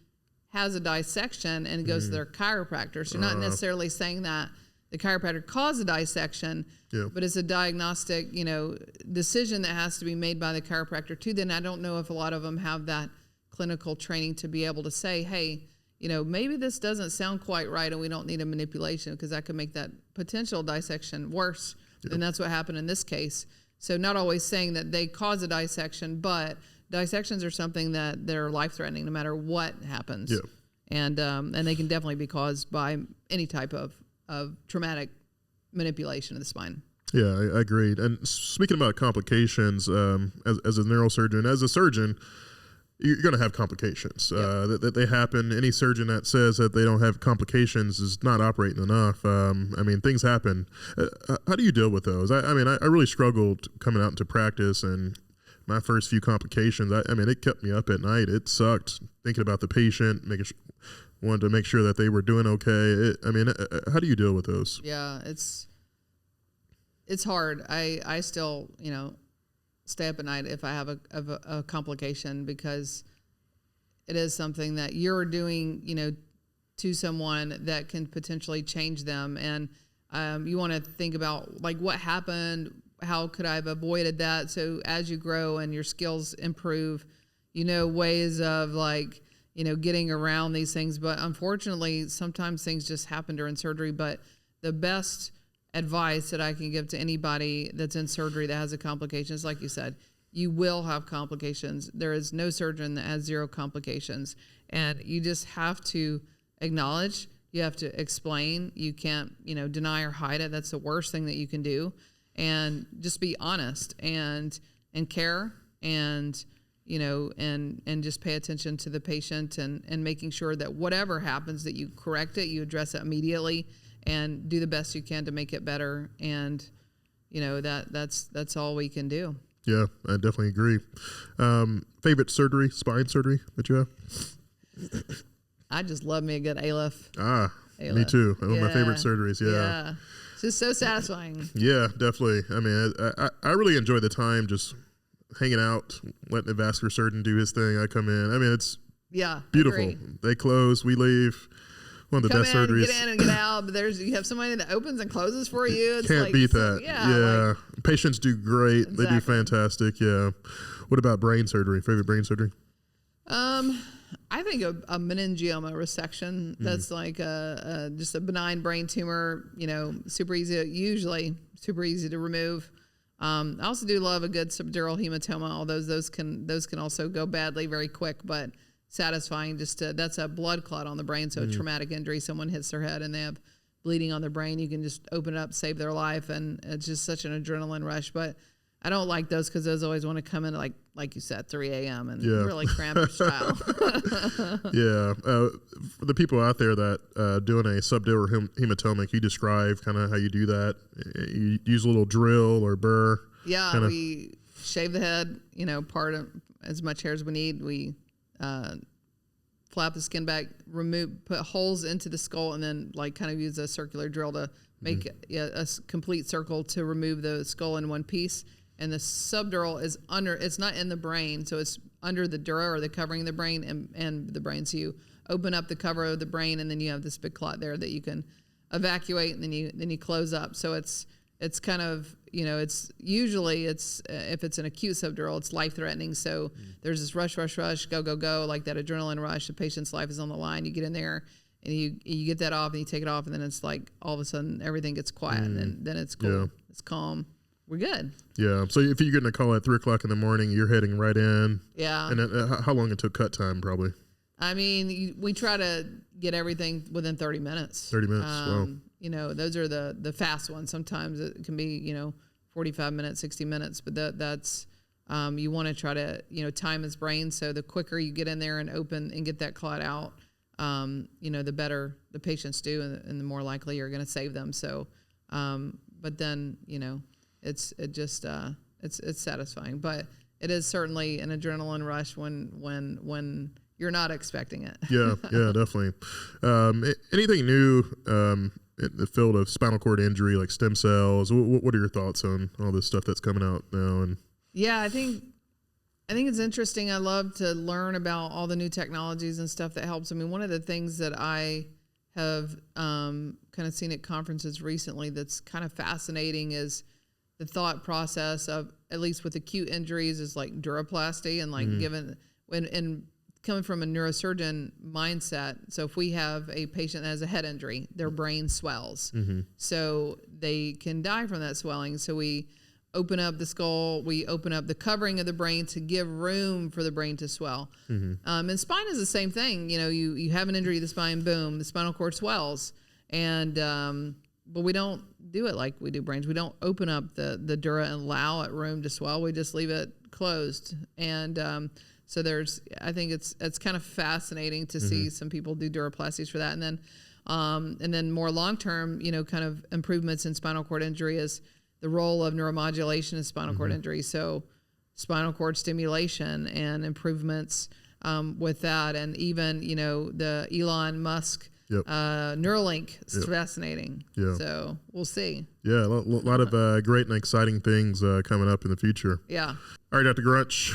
[SPEAKER 2] has a dissection and goes to their chiropractor. So not necessarily saying that the chiropractor caused the dissection, but it's a diagnostic, decision that has to be made by the chiropractor too. Then I don't know if a lot of them have that clinical training to be able to say, hey, maybe this doesn't sound quite right and we don't need a manipulation, because that could make that potential dissection worse. And that's what happened in this case. So not always saying that they cause a dissection, but dissections are something that they're life-threatening no matter what happens. Yeah. And they can definitely be caused by any type of traumatic manipulation of the spine.
[SPEAKER 1] Yeah, I agreed. And speaking about complications, as a neurosurgeon, as a surgeon, you're going to have complications. That they happen. Any surgeon that says that they don't have complications is not operating enough. Things happen. How do you deal with those? I really struggled coming out into practice, and my first few complications, it kept me up at night. It sucked thinking about the patient, wanted to make sure that they were doing okay. How do you deal with those?
[SPEAKER 2] Yeah, it's hard. I still, stay up at night if I have a complication, because it is something that you're doing, to someone that can potentially change them. And you want to think about like what happened, how could I have avoided that? So as you grow and your skills improve, ways of getting around these things. But unfortunately, sometimes things just happen during surgery. But the best advice that I can give to anybody that's in surgery that has a complication is, like you said, you will have complications. There is no surgeon that has zero complications. And you just have to acknowledge, you have to explain. You can't, deny or hide it. That's the worst thing that you can do. And just be honest and care and, and just pay attention to the patient and making sure that whatever happens, that you correct it, you address it immediately, and do the best you can to make it better. And, that's all we can do.
[SPEAKER 1] Yeah, I definitely agree. Favorite surgery, spine surgery that you have?
[SPEAKER 2] I just love me a good ALIF.
[SPEAKER 1] ALIF. Me too. One of my favorite surgeries. Yeah.
[SPEAKER 2] It's just so satisfying.
[SPEAKER 1] Yeah, definitely. I really enjoy the time just hanging out, letting the vascular surgeon do his thing. I come in. It's beautiful. Agree. They close, we leave. One of the best surgeries.
[SPEAKER 2] Get in and get out, but you have somebody that opens and closes for you. It's
[SPEAKER 1] Can't beat that. Yeah. Patients do great. Exactly. They do fantastic. Yeah. What about brain surgery? Favorite brain surgery?
[SPEAKER 2] I think a meningioma resection. That's like just a benign brain tumor. Usually super easy to remove. I also do love a good subdural hematoma. Although those can also go badly very quick, but satisfying. That's a blood clot on the brain, so a traumatic injury. Someone hits their head and they have bleeding on their brain. You can just open it up, save their life, and it's just such an adrenaline rush. But I don't like those because those always want to come in at like you said, 3 a.m. and really cramp your style.
[SPEAKER 1] Yeah. For the people out there that doing a subdural hematomic, you describe kind of how you do that. You use a little drill or burr.
[SPEAKER 2] Yeah, we shave the head, part of as much hair as we need. We flap the skin back, put holes into the skull, and then kind of use a circular drill to make a complete circle to remove the skull in one piece. And the subdural is it's not in the brain, so it's under the dura or the covering of the brain and the brain. So you open up the cover of the brain, and then you have this big clot there that you can evacuate, and then you close up. So it's kind of, it's usually if it's an acute subdural, it's life threatening. So there's this rush, go, like that adrenaline rush. The patient's life is on the line. You get in there and you get that off and you take it off, and then it's like all of a sudden everything gets quiet, and then it's cool. Yeah. It's calm. We're good.
[SPEAKER 1] Yeah. So if you're getting a call at 3:00 in the morning, you're heading right in.
[SPEAKER 2] Yeah.
[SPEAKER 1] And then, how long it took cut time, probably?
[SPEAKER 2] I mean, we try to get everything within 30 minutes.
[SPEAKER 1] 30 minutes. Wow.
[SPEAKER 2] Those are the fast ones. Sometimes it can be, 45 minutes, 60 minutes, but that's, you want to try to, time his brain. So the quicker you get in there and open and get that clot out, the better the patients do, and the more likely you're going to save them. So, but then, it's satisfying, but it is certainly an adrenaline rush when you're not expecting it.
[SPEAKER 1] Yeah, definitely. Anything new in the field of spinal cord injury, like stem cells? What are your thoughts on all this stuff that's coming out now? And
[SPEAKER 2] yeah, I think it's interesting. I love to learn about all the new technologies and stuff that helps. I mean, one of the things that I have kind of seen at conferences recently that's kind of fascinating is the thought process of, at least with acute injuries, is like duroplasty, and given when coming from a neurosurgeon mindset. So if we have a patient that has a head injury, their brain swells. So they can die from that swelling. So we open up the skull, we open up the covering of the brain to give room for the brain to swell. And spine is the same thing. You have an injury to the spine, boom, the spinal cord swells. And but we don't do it like we do brains. We don't open up the dura and allow it room to swell. We just leave it closed. And so I think it's kind of fascinating to see some people do duroplasties for that. And then more long-term, kind of improvements in spinal cord injury is the role of neuromodulation in spinal cord injury. So spinal cord stimulation and improvements with that. And even, the Elon Musk Neuralink is fascinating. Yeah. So we'll see.
[SPEAKER 1] Yeah, a lot of great and exciting things coming up in the future.
[SPEAKER 2] Yeah.
[SPEAKER 1] All right, Dr. Grunch,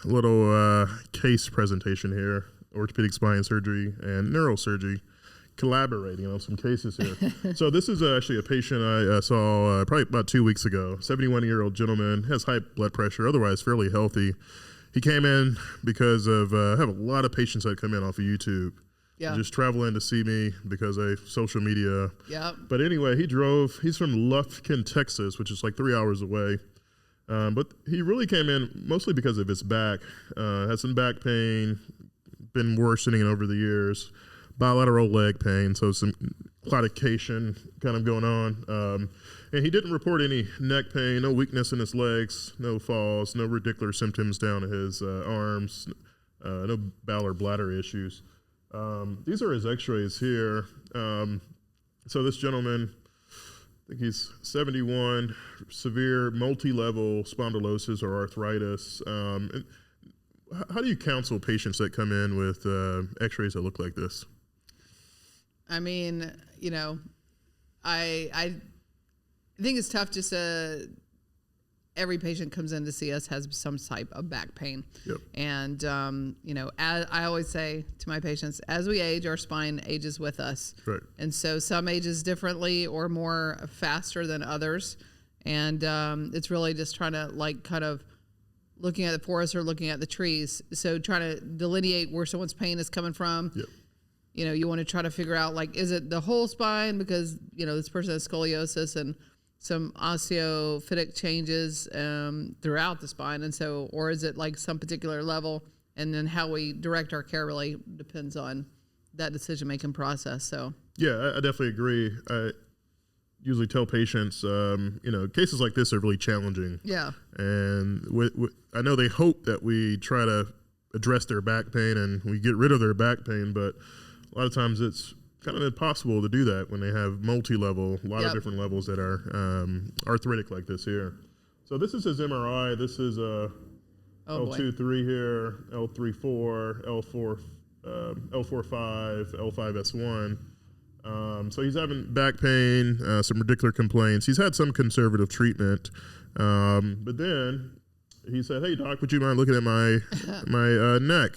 [SPEAKER 1] a little case presentation here. Orthopedic spine surgery and neurosurgery collaborating on some cases here. So this is actually a patient I saw probably about 2 weeks ago. 71-year-old gentleman, has high blood pressure, otherwise fairly healthy. He came in because of I have a lot of patients that come in off of YouTube. Yeah. Just travel in to see me because of social media.
[SPEAKER 2] Yeah.
[SPEAKER 1] But anyway, he's from Lufkin, Texas, which is like 3 hours away. But he really came in mostly because of his back. Had some back pain, been worsening over the years, bilateral leg pain, so some claudication kind of going on. And he didn't report any neck pain, no weakness in his legs, no falls, no radicular symptoms down his arms, no bowel or bladder issues. These are his x-rays here. So this gentleman, I think he's 71, severe multi-level spondylosis or arthritis. And how do you counsel patients that come in with x-rays that look like this?
[SPEAKER 2] I mean, I think it's tough just every patient comes in to see us has some type of back pain.
[SPEAKER 1] Yep.
[SPEAKER 2] And, as I always say to my patients, as we age, our spine ages with us.
[SPEAKER 1] Right.
[SPEAKER 2] And so some ages differently or more faster than others. And it's really just trying to kind of looking at the forest or looking at the trees. So trying to delineate where someone's pain is coming from.
[SPEAKER 1] Yep.
[SPEAKER 2] You want to try to figure out, is it the whole spine because, this person has scoliosis and some osteophytic changes throughout the spine. And so, or is it some particular level? And then how we direct our care really depends on that decision-making process. So,
[SPEAKER 1] yeah, I definitely agree. usually tell patients, cases like this are really challenging.
[SPEAKER 2] Yeah.
[SPEAKER 1] And I know they hope that we try to address their back pain and we get rid of their back pain, but a lot of times it's kind of impossible to do that when they have multi-level, a lot of different levels that are arthritic like this here. So this is his MRI. This is L2-3 here, L3-4, L4-5, L5-S1. So he's having back pain, some radicular complaints. He's had some conservative treatment, but then he said, "Hey doc, would you mind looking at my neck?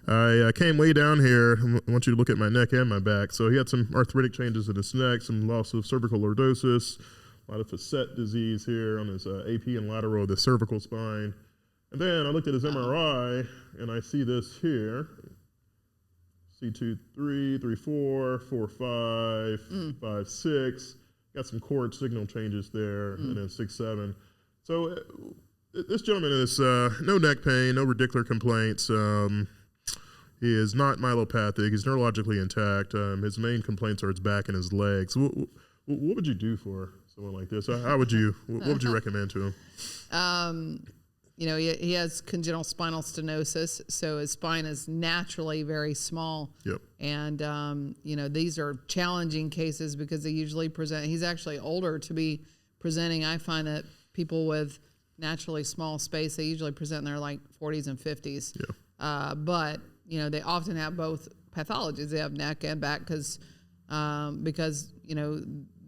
[SPEAKER 1] I came way down here. I want you to look at my neck and my back." So he had some arthritic changes in his neck, some loss of cervical lordosis, a lot of facet disease here on his AP and lateral of the cervical spine. And then I looked at his MRI, and I see this here. C2, 3, 3, 4, 4, 5, 5, 6. Got some cord signal changes there, and then 6, 7. So this gentleman is no neck pain, no radicular complaints. He is not myelopathic. He's neurologically intact. His main complaints are his back and his legs. What would you do for someone like this? How would you? What would you recommend to him?
[SPEAKER 2] He has congenital spinal stenosis, so his spine is naturally very small.
[SPEAKER 1] Yep.
[SPEAKER 2] And, these are challenging cases because they usually present, he's actually older to be presenting. I find that people with naturally small space, they usually present in their like 40s and 50s.
[SPEAKER 1] Yeah.
[SPEAKER 2] But, they often have both pathologies. They have neck and back because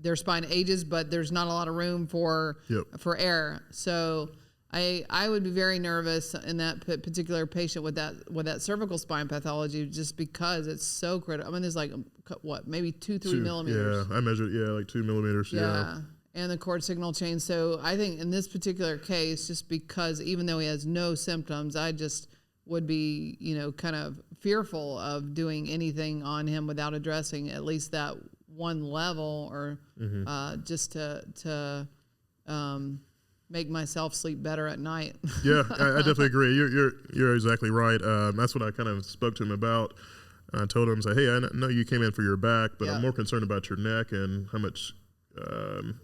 [SPEAKER 2] their spine ages, but there's not a lot of room for error. So I would be very nervous in that particular patient with that cervical spine pathology just because it's so critical. I mean, there's like, maybe 2-3 millimeters.
[SPEAKER 1] Yeah, I measured, like 2 millimeters. Yeah.
[SPEAKER 2] And the cord signal change. So I think in this particular case, just because even though he has no symptoms, I just would be, kind of fearful of doing anything on him without addressing at least that one level or just to make myself sleep better at night.
[SPEAKER 1] Yeah, I definitely agree. You're exactly right. That's what I kind of spoke to him about. I told him, hey, I know you came in for your back, but I'm more concerned about your neck and how much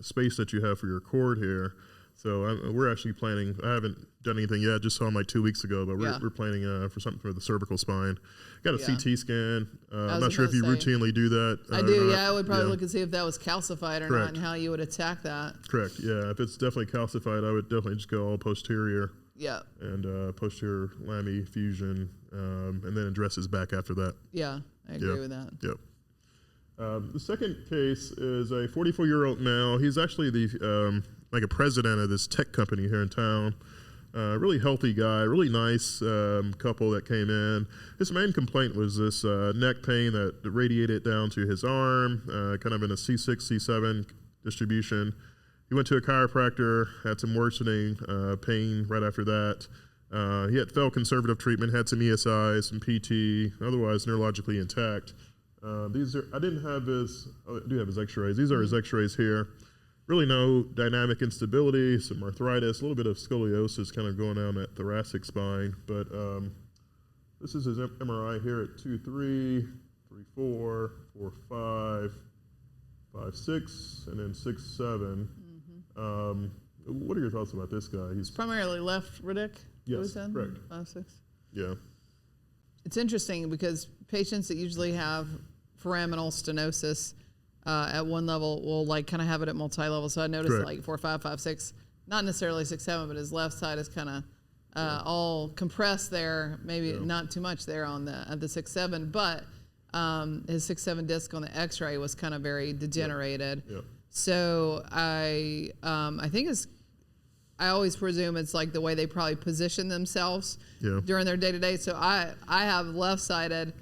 [SPEAKER 1] space that you have for your cord here. So we're actually planning. I haven't done anything yet. Just saw him like 2 weeks ago, but we're planning for something for the cervical spine. Got a CT scan. I'm not sure if you routinely do that.
[SPEAKER 2] I do. I would probably look and see if that was calcified or not, and how you would attack that.
[SPEAKER 1] Correct. Yeah, if it's definitely calcified, I would definitely just go all posterior.
[SPEAKER 2] Yeah.
[SPEAKER 1] And posterior lami fusion, and then address his back after that.
[SPEAKER 2] Yeah, I agree with that.
[SPEAKER 1] Yep. The second case is a 44-year-old male. He's actually the like a president of this tech company here in town. Really healthy guy, really nice couple that came in. His main complaint was this neck pain that radiated down to his arm, kind of in a C6, C7 distribution. He went to a chiropractor, had some worsening pain right after that. He had failed conservative treatment, had some ESI, some PT, otherwise neurologically intact. I do have his x-rays. These are his x-rays here. Really no dynamic instability, some arthritis, a little bit of scoliosis kind of going down that thoracic spine. But this is his MRI here at 2, 3, 3, 4, 4, 5, 5, 6, and then 6, 7. What are your thoughts about this guy? He's
[SPEAKER 2] primarily left radic.
[SPEAKER 1] Yes, correct.
[SPEAKER 2] 5, 6.
[SPEAKER 1] Yeah.
[SPEAKER 2] It's interesting because patients that usually have foraminal stenosis at one level will like kind of have it at multi-level. So I noticed like 4, 5, 5, 6, not necessarily 6, 7, but his left side is kind of all compressed there. Maybe not too much there on the 6, 7, but his 6, 7 disc on the X-ray was kind of very degenerated.
[SPEAKER 1] Yeah.
[SPEAKER 2] So I think I always presume it's like the way they probably position themselves during their day-to-day. So I have left-sided.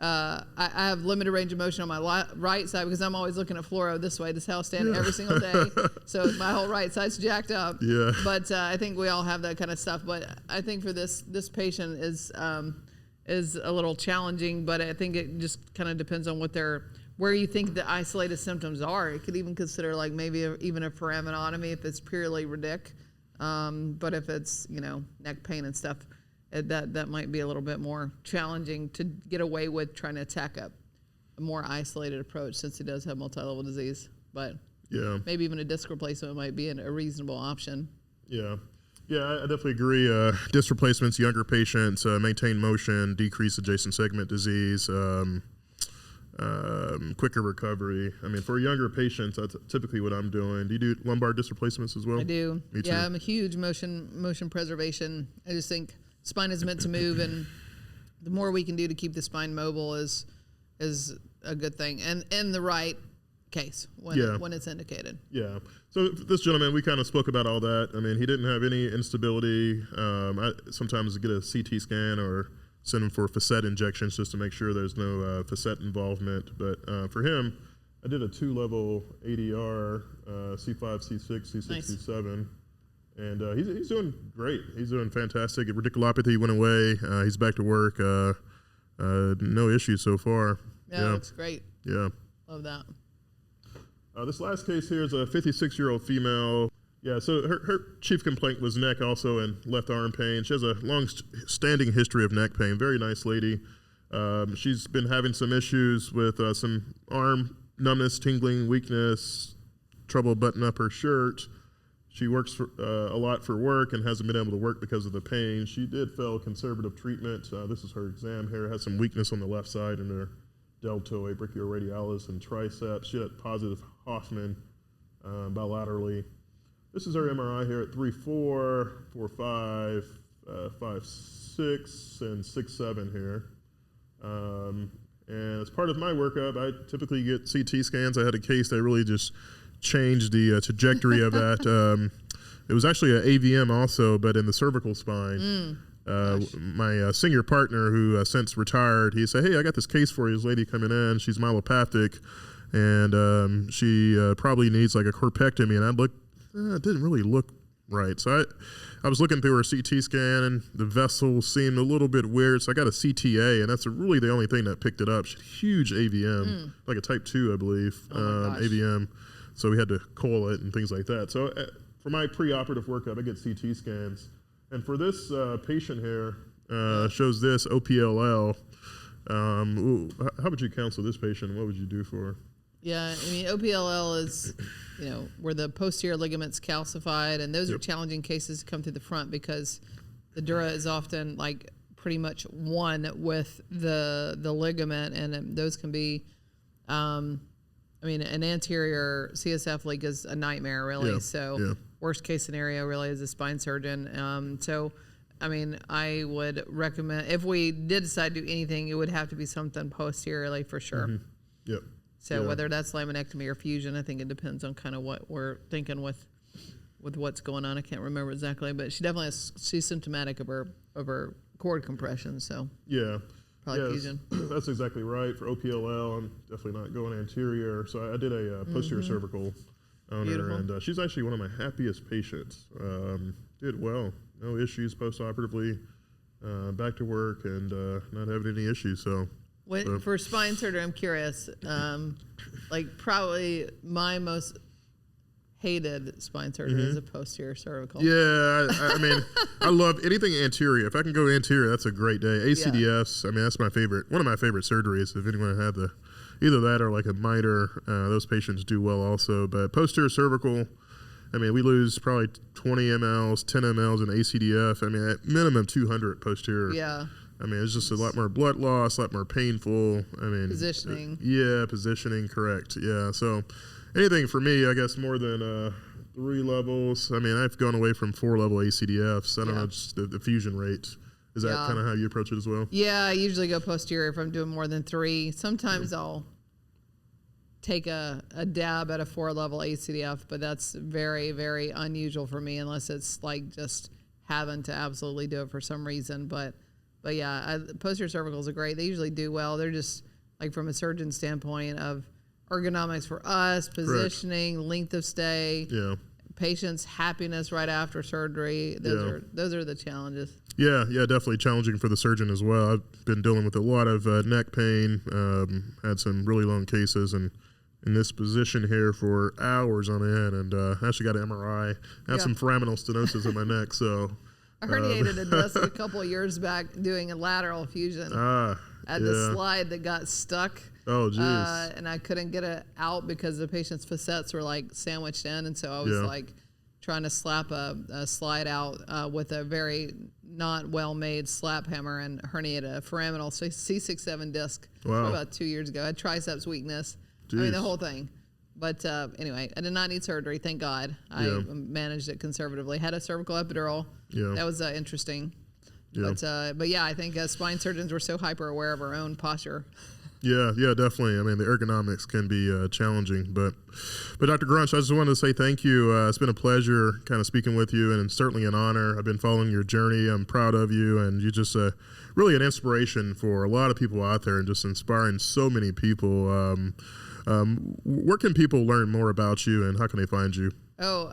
[SPEAKER 2] I have limited range of motion on my right side because I'm always looking at fluoro this way. This is how I stand every single day. So my whole right side's jacked up.
[SPEAKER 1] Yeah.
[SPEAKER 2] But I think we all have that kind of stuff. But I think for this patient is a little challenging. But I think it just kind of depends on where you think the isolated symptoms are. It could even consider like maybe even a foraminotomy if it's purely radic. But if it's neck pain and stuff, that might be a little bit more challenging to get away with trying to attack a more isolated approach since he does have multi-level disease. But
[SPEAKER 1] Yeah.
[SPEAKER 2] Maybe even a disc replacement might be a reasonable option.
[SPEAKER 1] Yeah. Yeah, I definitely agree. Disc replacements, younger patients, maintain motion, decrease adjacent segment disease, quicker recovery. I mean, for younger patients, that's typically what I'm doing. Do you do lumbar disc replacements as well?
[SPEAKER 2] I do.
[SPEAKER 1] Me too.
[SPEAKER 2] Yeah, I'm a huge motion preservation. I just think spine is meant to move, and the more we can do to keep the spine mobile is a good thing. And in the right case when it's indicated.
[SPEAKER 1] Yeah. So this gentleman, we kind of spoke about all that. I mean, he didn't have any instability. I sometimes get a CT scan or send him for facet injections just to make sure there's no facet involvement. But for him, I did a 2-level ADR, C5, C6, C6,
[SPEAKER 2] Nice.
[SPEAKER 1] C7. And he's doing great. He's doing fantastic. Radiculopathy went away. He's back to work. No issues so far.
[SPEAKER 2] Yeah, looks great.
[SPEAKER 1] Yeah.
[SPEAKER 2] Love that.
[SPEAKER 1] This last case here is a 56-year-old female. Yeah, so her chief complaint was neck also and left arm pain. She has a long-standing history of neck pain. Very nice lady. She's been having some issues with some arm numbness, tingling, weakness, trouble buttoning up her shirt. She works a lot for work and hasn't been able to work because of the pain. She did fail conservative treatment. This is her exam here. Has some weakness on the left side in her deltoid, brachioradialis, and triceps. She had positive Hoffman bilaterally. This is her MRI here at 3.4, 4.5, 5.6, and 6.7 here. And as part of my workup, I typically get CT scans. I had a case that really just changed the trajectory of that. It was actually an AVM also, but in the cervical spine. My senior partner, who since retired, he said, "Hey, I got this case for you. This lady coming in. She's myelopathic, and she probably needs like a corpectomy." And I looked, it didn't really look right. So I was looking through her CT scan, and the vessel seemed a little bit weird. So I got a CTA, and that's really the only thing that picked it up. She had huge AVM, like a type 2, I believe, AVM. So we had to coil it and things like that. So for my preoperative workup, I get CT scans. And for this patient here, shows this OPLL. How would you counsel this patient? What would you do for her?
[SPEAKER 2] Yeah, I mean, OPLL is, where the posterior ligament's calcified, and those are challenging cases to come through the front because the dura is often like pretty much one with the ligament, and those can be, an anterior CSF leak is a nightmare, really. Worst case scenario really is a spine surgeon. I would recommend, if we did decide to do anything, it would have to be something posteriorly for sure.
[SPEAKER 1] Mm-hmm. Yep.
[SPEAKER 2] So whether that's laminectomy or fusion, I think it depends on kind of what we're thinking with what's going on. I can't remember exactly, but she definitely she's symptomatic of her cord compression. So probably fusion.
[SPEAKER 1] That's exactly right. For OPLL, I'm definitely not going anterior. So I did a posterior cervical on her, and she's actually one of my happiest patients. Did well, no issues postoperatively, back to work, and not having any issues. So.
[SPEAKER 2] For spine surgery, I'm curious. Probably my most hated spine surgery is a posterior cervical.
[SPEAKER 1] Yeah, I love anything anterior. If I can go anterior, that's a great day. ACDFs, that's my favorite. One of my favorite surgeries. If anyone had either that or like a miter, those patients do well also. But posterior cervical, we lose probably 20 mLs, 10 mLs in ACDF. At minimum 200 posterior.
[SPEAKER 2] Yeah.
[SPEAKER 1] It's just a lot more blood loss, a lot more painful.
[SPEAKER 2] Positioning.
[SPEAKER 1] Positioning, correct. Yeah, so anything for me, I guess more than 3 levels. I've gone away from 4-level ACDFs. I don't know, just the fusion rate. Is that kind of how you approach it as well? Yeah,
[SPEAKER 2] I usually go posterior if I'm doing more than 3. Sometimes I'll take a dab at a 4-level ACDF, but that's very, very unusual for me unless it's like just having to absolutely do it for some reason. But posterior cervicals are great. They usually do well. They're just like from a surgeon standpoint of ergonomics for us, positioning, length of stay, patient's happiness right after surgery. Those are the challenges.
[SPEAKER 1] Yeah, definitely challenging for the surgeon as well. I've been dealing with a lot of neck pain, had some really long cases, and in this position here for hours on end, and actually got an MRI. I had some foraminal stenosis in my neck, so...
[SPEAKER 2] I herniated a disc a couple of years back doing a lateral fusion. I had the slide that got stuck
[SPEAKER 1] Oh, geez.
[SPEAKER 2] And I couldn't get it out because the patient's facets were like sandwiched in. And so I was like trying to slap a slide out with a very not well-made slap hammer and herniated a foraminal C6-7 disc about 2 years ago. I had triceps weakness. Jeez. I mean, the whole thing. But anyway, I did not need surgery, thank God. I managed it conservatively. Had a cervical epidural. Yeah. That was interesting. Yeah. But yeah, I think spine surgeons were so hyper aware of our own posture.
[SPEAKER 1] Yeah, definitely. I mean, the ergonomics can be challenging, but Dr. Grunch, I just wanted to say thank you. It's been a pleasure kind of speaking with you, and certainly an honor. I've been following your journey. I'm proud of you, and you're just really an inspiration for a lot of people out there, and just inspiring so many people. Where can people learn more about you, and how can they find you?
[SPEAKER 2] So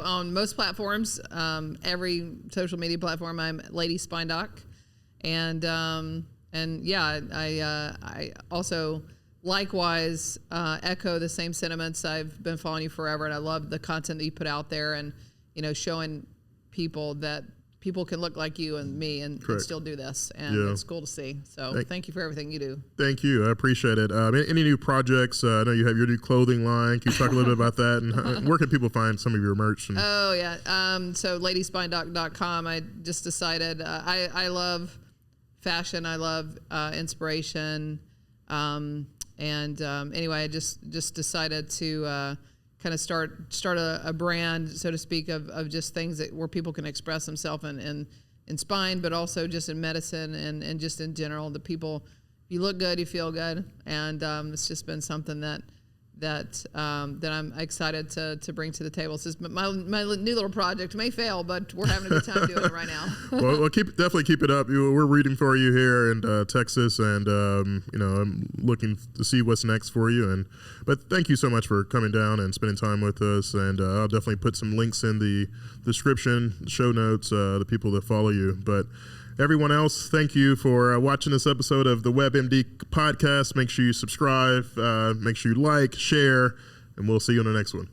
[SPEAKER 2] on most platforms, every social media platform, I'm Lady Spindoc, and yeah, I also likewise echo the same sentiments. I've been following you forever, and I love the content that you put out there, and showing people that people can look like you and me and still do this, and it's cool to see. So thank you for everything you do. Thank
[SPEAKER 1] you. I appreciate it. Any new projects? I know you have your new clothing line. Can you talk a little bit about that? And where can people find some of your merch?
[SPEAKER 2] So ladyspindoc.com. I just decided I love fashion. I love inspiration. Anyway, I just decided to kind of start a brand, so to speak, of just things where people can express themselves in spine, but also just in medicine and just in general. The people, you look good, you feel good, and it's just been something that I'm excited to bring to the table. It's just my new little project may fail, but we're having a good time doing it right now.
[SPEAKER 1] well, definitely keep it up. We're rooting for you here in Texas, and I'm looking to see what's next for you. But thank you so much for coming down and spending time with us. And I'll definitely put some links in the description, show notes, the people that follow you. But everyone else, thank you for watching this episode of the WebbMD podcast. Make sure you subscribe, make sure you like, share, and we'll see you on the next one.